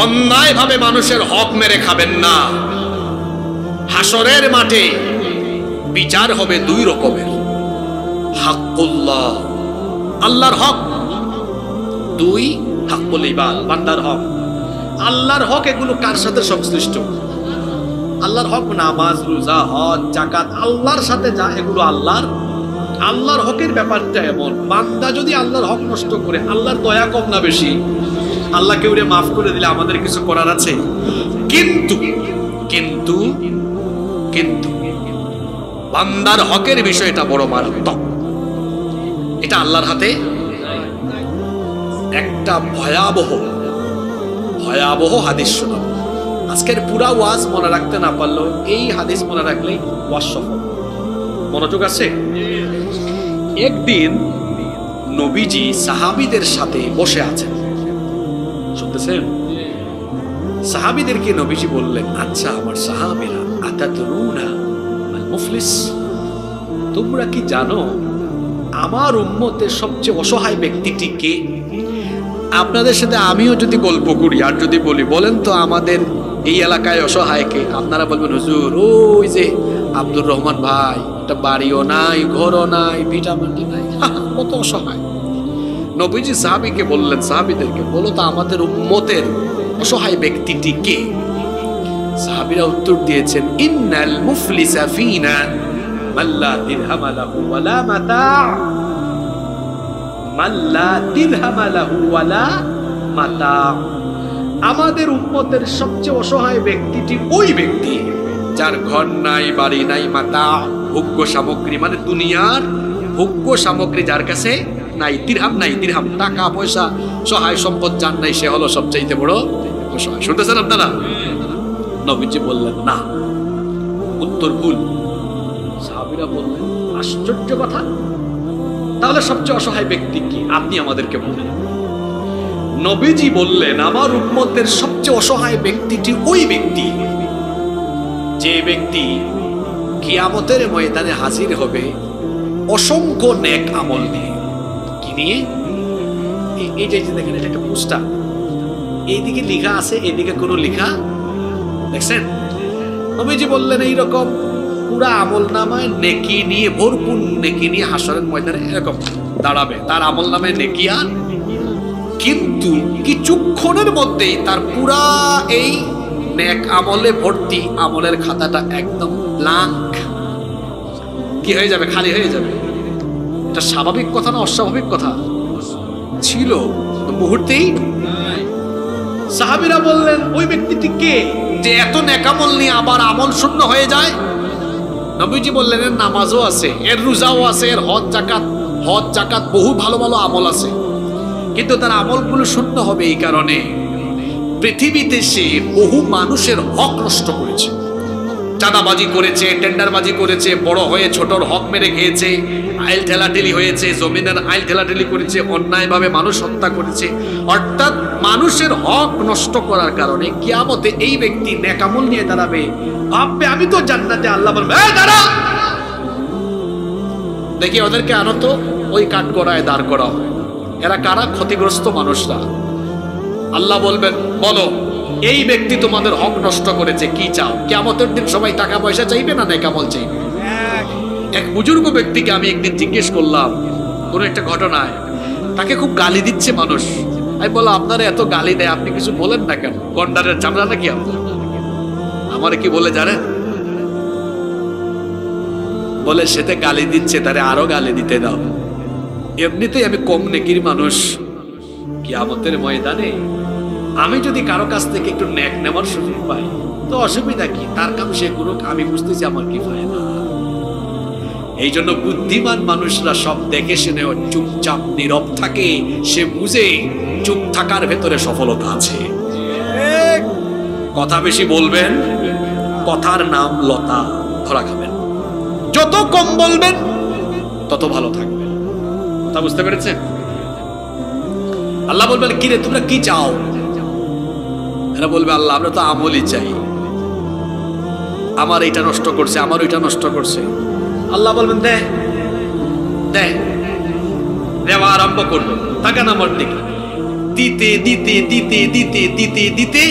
অন্যায় ভাবে মানুষের হক মেরে খাবেন না। হাসরের মাঠে বিচার হবে 2 রকমের। হাক্কুল্লাহ, আল্লাহর হক, 2 হাক্কুল ইবাদ, বান্দার হক। আল্লাহর হক এগুলো কার সাথে সংশ্লিষ্ট? আল্লাহর হক নামাজ, রোজা, হজ, যাকাত, আল্লাহর সাথে যা এগুলো আল্লাহর হকের ব্যাপারটা এমন, বান্দা যদি আল্লাহর হক নষ্ট করে, আল্লাহর দয়া কম না বেশি? আল্লাহ কেউ মাফ করে দিলে আমাদের কিছু করার আছে? কিন্তু কিন্তু বান্দার হকের বিষয়টা বড় মারাত্মক। এটা আল্লাহর হাতে। একটা ভয়াবহ ভয়াবহ হাদিস শোনাব। আজকের পুরা ওয়াজ মনে রাখতে না পারলেও এই হাদিস মনে রাখলেই ওয়াজ সফল। মনোযোগ আছে? একদিন নবীজি সাহাবীদের সাথে বসে আছেন, শুনতেছেন? সাহাবীদেরকে নবীজি বললেন, আচ্ছা আমার সাহাবীরা, আতাদরুনা আল মুফলিস, তোমরা কি জানো আমার উম্মতের সবচেয়ে অসহায় ব্যক্তিটি কে? আপনাদের সাথে আমিও যদি গল্প করি আর যদি বলি, বলেন তো আমাদের এই এলাকায় অসহায় কে? আপনারা বলবেন, হুজুর ওই যে আব্দুর রহমান ভাই, একটা বাড়িও নাই, ঘরও নাই, ভিটা মাটি নাই, কত অসহায়। নবীজি সাহাবীকে বললেন, সাহাবীদেরকে বলো তো আমাদের উম্মতের অসহায় ব্যক্তিটি কে? সাহাবীরা উত্তর দিয়েছেন, ইন্নাল মুফলিসা ফিনা মাল্লা দিরহাম লাহু ওয়ালা মাতা, মাল্লা দিরহাম লাহু ওয়ালা মাতা। আমাদের উম্মতের সবচেয়ে অসহায় ব্যক্তিটি ওই ব্যক্তি যার ঘর নাই, বাড়ি নাই, মাতা ভোগ্য সামগ্রী মানে দুনিয়ার ভোগ্য সামগ্রী যার কাছে নাই, দিরহাম নাই, দিরহাম টাকা পয়সা সহায় সম্পদ যার নাই, সে হলো সবচাইতে বড় অসহায়। শুনতেছেন আপনারা? নবীজি বললেন, না, উত্তর ভুল। সাহাবীরা বললেন, আশ্চর্য কথা, তাহলে সবচেয়ে অসহায় ব্যক্তি কি? আপনি আমাদেরকে বলেন। নবীজি বললেন, আমার উম্মতের সবচেয়ে অসহায় ব্যক্তিটি ওই ব্যক্তি যে ব্যক্তি কিয়ামতের ময়দানে হাজির হবে অসংখ্য নেক আমল নিয়ে। কি নিয়ে? এই যে দেখেন, এটা একটা পোস্টার, এইদিকে লেখা আছে, এইদিকে কোনো লেখা দেখছেন? নবীজি বললেন, এইরকম পুরা আমল নামায় নেকি নিয়ে, ভরপুর নেকি নিয়ে হাসরের ময়দানে এরকম দাঁড়াবে, তার আমল নামায় নেকি আর, কিন্তু কিছুক্ষণের মধ্যেই তার পুরা এই নেক আমলে ভর্তি আমলের খাতাটা একদম ব্ল্যাঙ্ক কি হয়ে যাবে, খালি হয়ে যাবে। এটা স্বাভাবিক কথা না অস্বাভাবিক কথা? ছিল মুহূর্তেই। সাহাবীরা বললেন, ওই ব্যক্তিটি কে যে এত নেক আমল নিয়ে আবার আমল শূন্য হয়ে যায়? নবীজি বললেন, এর নামাজও আছে, এর রোজাও আছে, এর হজ জাকাত বহু ভালো ভালো আমল আছে, কিন্তু তার আমলগুলো শূন্য হবে এই কারণে পৃথিবীতে সে বহু মানুষের হক নষ্ট করেছে, চাঁদাবাজি করেছে, টেন্ডারবাজি করেছে, বড় হয়ে ছোটর হক মেরে খেয়েছে, আইল ঠেলাঠেলি হয়েছে, জমিনের আইল ঠেলাঠেলি করেছে, অন্যায়ভাবে মানুষ হত্যা করেছে। অর্থাৎ মানুষের হক নষ্ট করার কারণে কিয়ামতে এই ব্যক্তি নেকামল নিয়ে দাঁড়াবে, ভাববে আমি তো জান্নাতে। আল্লাহ বলবে, দাঁড়া, দেখি ওদেরকে আনো তো, ওই কাঠগড়ায় দাঁড় করা হয়। এরা কারা? ক্ষতিগ্রস্ত মানুষরা। আল্লাহ বলবেন, বলো এই ব্যক্তি তোমাদের হক নষ্ট করেছে, কি চাও? কিয়ামতের দিন সবাই টাকা পয়সা চাইবে না নেকামল চাইবে? এক বুজুর্গ ব্যক্তিকে আমি একদিন জিজ্ঞেস করলাম কোনো একটা ঘটনায়, তাকে খুব গালি দিচ্ছে মানুষ। আমি বললাম, আপনারা এত গালি দেয়, আপনি কিছু বলেন না কেন? গন্ডারের চামড়া নাকি আপনার? আমার কি বলে জানেন? বলে, সেতে গালি দিচ্ছে, তারে আরো গালি দিতে দাও। এমনিতেই আমি কম নেকির মানুষ, কিয়ামতের ময়দানে আমি যদি কারো কাছ থেকে একটু নেক নেওয়ার সুযোগ পাই তো অসুবিধা কি? তার কাম সে করুক, আমি বুঝতেছি আমার কি ফায়দা। এই জন্য বুদ্ধিমান মানুষরা সব দেখে শুনে চুপচাপ নীরব থাকে, সে বুঝে চুপ থাকার ভেতরে সফলতা আছে। কথা বেশি বলবেন, কথার নাম লতা, ধরা খাবেন। যত কম বলবেন তত ভালো থাকবেন। কথা বুঝতে পেরেছেন? আল্লাহ বলবেন, কি রে তোমরা কি চাও? এরা বলবে, আল্লাহ আমরা তো আমলই চাই, আমার এইটা নষ্ট করছে, আমার ওইটা নষ্ট করছে। আল্লাহ বলবেন, দে দে, দেওয়া আরম্ভ করবে। তাকান আমার দিকে, দিতে দিতে দিতে দিতে দিতে দিতে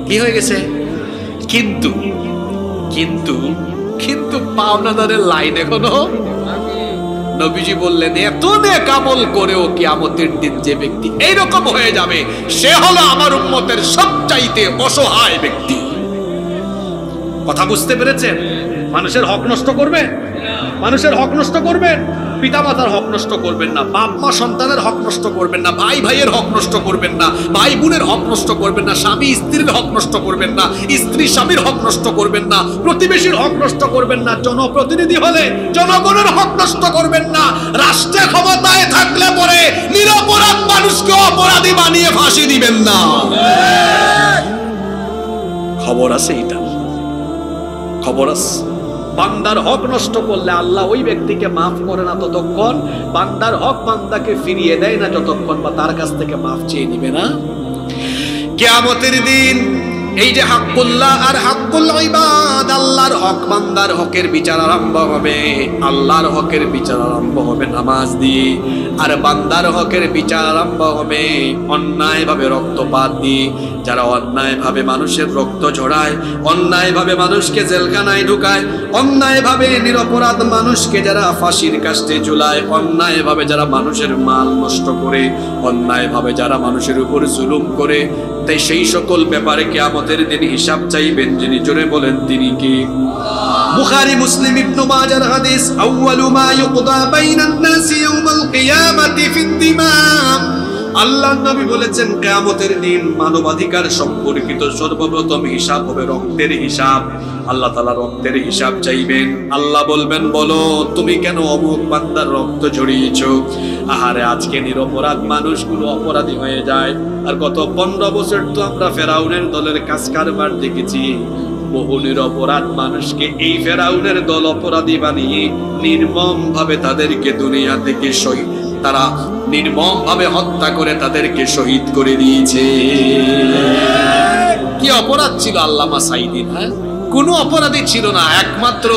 কি হয়ে গেছে? কিন্তু কিন্তু কিন্তু পাওনাদারের লাইন এখনো। নবীজি বললেন, এত নেক আমল করেও কিয়ামতের দিন যে ব্যক্তি এইরকম হয়ে যাবে, সে হলো আমার উম্মতের সবচাইতে অসহায় ব্যক্তি। কথা বুঝতে পেরেছেন? মানুষের হক নষ্ট করবেন, মানুষের হক নষ্ট করবেন। পিতামাতার হক নষ্ট করবেন না, বাপ মা সন্তানের হক নষ্ট করবেন না, ভাই ভাইয়ের হক নষ্ট করবেন না, ভাই বোনের হক নষ্ট করবেন না, স্বামী স্ত্রীর হক নষ্ট করবেন না, স্ত্রী স্বামীর হক নষ্ট করবেন না, প্রতিবেশীর হক নষ্ট করবেন না, জনপ্রতিনিধি হলে জনগণের হক নষ্ট করবেন না, রাষ্ট্রে ক্ষমতায় থাকলে পরে নিরপরাধ মানুষকে অপরাধী বানিয়ে ফাঁসি দিবেন না। খবর আছে, এটা খবর আছে। বান্দার হক নষ্ট করলে আল্লাহ ওই ব্যক্তিকে মাফ করে না ততক্ষণ, বান্দার হক বান্দাকে ফিরিয়ে দেয় না যতক্ষণ বা তার কাছ থেকে মাফ চেয়ে নিবে না। কিয়ামতের দিন এই যে হাক্কুল্লাহ আর হাক্কুল ইবাদ, আল্লাহর হক বান্দার হকের বিচার আরম্ভ হবে। আল্লাহর হকের বিচার আরম্ভ হবে নামাজ দিয়ে, আর বান্দার হকের বিচার আরম্ভ হবে অন্যায়ভাবে রক্তপাত দিয়ে। যারা অন্যায়ভাবে মানুষের রক্ত ঝরায়, অন্যায়ভাবে মানুষকে জেলখানায় ঢুকায়, অন্যায়ভাবে নিরপরাধ মানুষকে যারা ফাঁসির কাস্টে ঝুলায়, অন্যায়ভাবে যারা মানুষের মাল নষ্ট করে, অন্যায়ভাবে যারা মানুষের উপর জুলুম করে, তাই সেই সকল ব্যাপারে কিয়ামতের দিন হিসাব চাইবেন। যিনি জোরে বলেন তিনি কি? বুখারী মুসলিম ইবনে মাজার হাদিস, আউয়ালু মা ইউকদা বাইনান নাসি ইয়াউমাল কিয়ামাতি ফিদ দিমা। আল্লাহর নবী বলেছেন কিয়ামতের দিন মানবাধিকার সম্পর্কিত সর্বপ্রথম হিসাব হবে রক্তের হিসাব। আল্লাহ তাআলা রক্তের হিসাব চাইবেন। আল্লাহ বলবেন, বলো তুমি কেন অমুক বান্দার রক্ত ঝরিয়েছো? আহারে, আজকে নিরপরাধ মানুষগুলো অপরাধী হয়ে যায়। আর গত 15 বছর তো আমরা ফেরাউনের দলের কাজ কারবার দেখেছি। বহু নিরপরাধ মানুষকে এই ফেরাউনের দল অপরাধী বানিয়ে নির্মম ভাবে তাদেরকে দুনিয়া থেকে তারা নির্মম ভাবে হত্যা করে তাদেরকে শহীদ করে দিয়েছে। কি অপরাধ ছিল আল্লামা সাইদির? হ্যাঁ, কোনো অপরাধী ছিল না, একমাত্র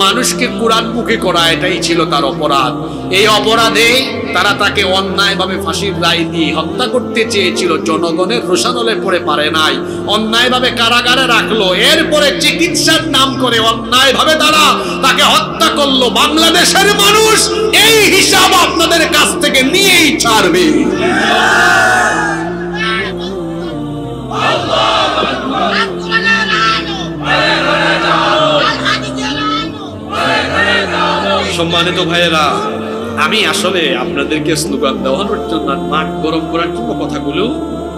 মানুষকে কোরআন মুখে করা, এটাই ছিল তার অপরাধ। এই অপরাধে তারা তাকে অন্যায়ভাবে ফাঁসির রায় দিয়ে হত্যা করতে চেয়েছিল, জনগণের রোষানলে পড়ে পারে নাই, অন্যায়ভাবে কারাগারে রাখলো, এরপরে চিকিৎসার নাম করে অন্যায়ভাবে তারা তাকে হত্যা করলো। বাংলাদেশের মানুষ এই হিসাব আপনাদের কাছ থেকে নিয়েই ছাড়বে। সম্মানিত ভাইয়েরা, আমি আসলে আপনাদেরকে স্লোগান দেওয়ানোর জন্য, মাঠ গরম করার জন্য কথাগুলো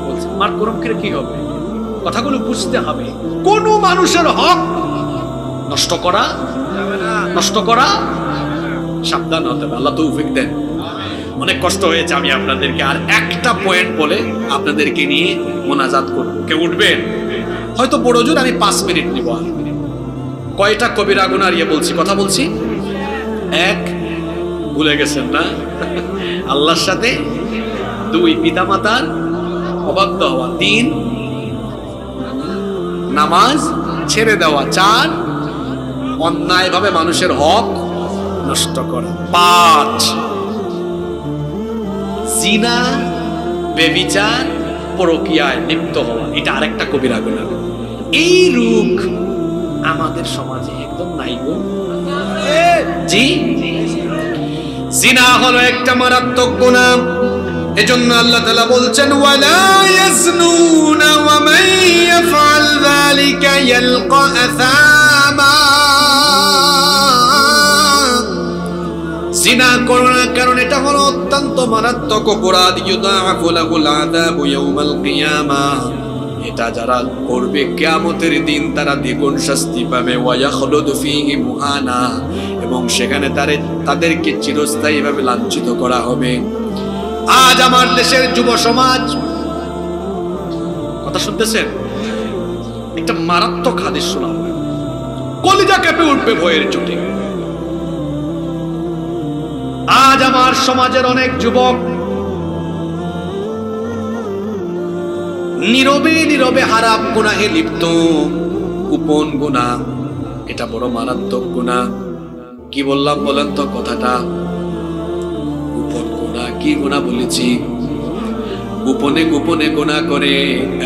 বলছি। মাঠ গরম করে কি হবে? কথাগুলো বুঝতে হবে। কোন মানুষের হক নষ্ট করা সাবধান হতে হবে। আল্লাহ তৌফিক দেন। অনেক কষ্ট হয়েছে, আমি আপনাদেরকে আর একটা পয়েন্ট বলে আপনাদেরকে নিয়ে মোনাজাত করব। কে উঠবেন? হয়তো বড় জোর আমি 5 মিনিট নিব। কয়টা কবিরা গুনাহ বলছি, কথা বলছি। 1, ভুলে গেছেন না? আল্লাহর সাথে 2, পিতামাতার অবাধ্য হওয়া। 3, নামাজ ছেড়ে দেওয়া। 4, অন্যায়ভাবে মানুষের হক নষ্ট করা। 5, জিনা, ব্যভিচার, পরকীয়ায় লিপ্ত হওয়া। এটা আরেকটা কবিরা গুনাহ। এই রোগ আমাদের সমাজে একদম নাই গো। জি, জিনা হলো একটা মারাত্মক গুনাহ। এজন্য আল্লাহ তাআলা বলছেন, ওয়ালা ইয়াজনুনা ওয়া মান ইয়াফআল যালিকা ইয়ালকা আসামা। জিনা করো না, কারণ এটা হলো অত্যন্ত মারাত্মক অপরাধ। ইউদাআফু লাহুল আযাবু ইয়াউমাল কিয়ামাহ। এটা যারা করবে কিয়ামতের দিন তারা দ্বিগুণ শাস্তি পাবে। ওয়া ইয়াখলুদু ফীহি মুহানা, এবং সেখানে তাদেরকে চিরস্থায়ীভাবে লাঞ্ছিত করা হবে। আজ আমার দেশের যুব সমাজ, কথা শুনতেছেন? একটা মারাত্মক হাদিস শোনা, কলিজা কেঁপে উঠবে ভয়ের চোটে। আজ আমার সমাজের অনেক যুবক নীরবে নীরবে হারাম গুনাহে লিপ্ত। গোপন গুনাহ, এটা বড় মারাত্মক গুনাহ। কি বললাম বলেন তো কথাটা? গোপন গুনাহ। কি গুনাহ বলেছি? গোপনে গোপনে গুনাহ করে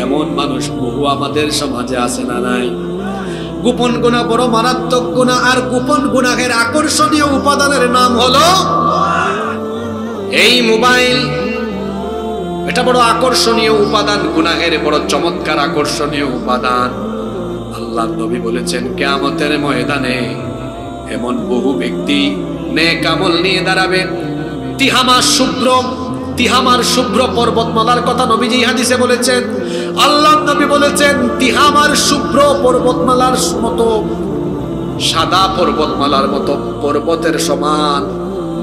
এমন মানুষ বহু আমাদের সমাজে আছে না নাই? গোপন গুনাহ বড় মারাত্মক গুনাহ। আর গোপন গুনাহের আকর্ষণীয় উপাদানের নাম হলো এই মোবাইল। এটা বড় আকর্ষণীয় উপাদান, গুনাহের বড় চমৎকার আকর্ষণীয় উপাদান। আল্লাহ নবী বলেছেন, কিয়ামতের ময়দানে এমন বহু ব্যক্তি নেক আমল নিয়ে দাঁড়াবে। তিহামার শুভ্র পর্বতমালার কথা নবীজি হাদিসে বলেছেন। আল্লাহর নবী বলেছেন তিহামার শুভ্র পর্বতমালার মতো, সাদা পর্বতমালার মতো পর্বতের সমান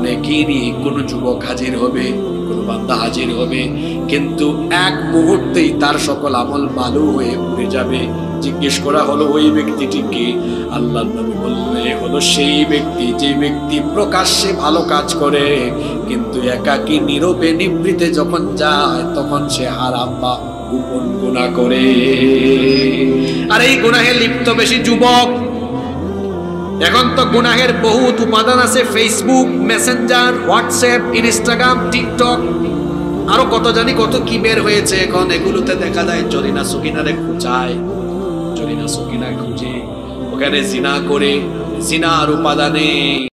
নেকি নিয়ে কোন যুবক হাজির হবে, কোন বান্দা হাজির হবে, কিন্তু এক মুহূর্তেই তার সকল আমল বালু হয়ে উড়ে যাবে। জিজ্ঞেস করা হলো ওই ব্যক্তিটি কে? আল্লাহর নবী বললেন হলো সেই ব্যক্তি যে ব্যক্তি প্রকাশ্যে ভালো কাজ করে, কিন্তু একাকী নীরবে নিভৃতে যখন যায় তখন সে হারাম বা গোপন গুনাহ করে। আর এই গুনাহে লিপ্ত বেশি যুবক। এখন তো গুনাহের বহুত উপাদান আছে, Facebook, Messenger, WhatsApp, Instagram, TikTok, আরো কত জানি কত কি বের হয়েছে। এখন এগুলোতে দেখা যায় জরিনা সকিনারে খুঁজায়, জরিনা সকিনা খুঁজে ওখানে জিনা করে, জিনার উপাদানে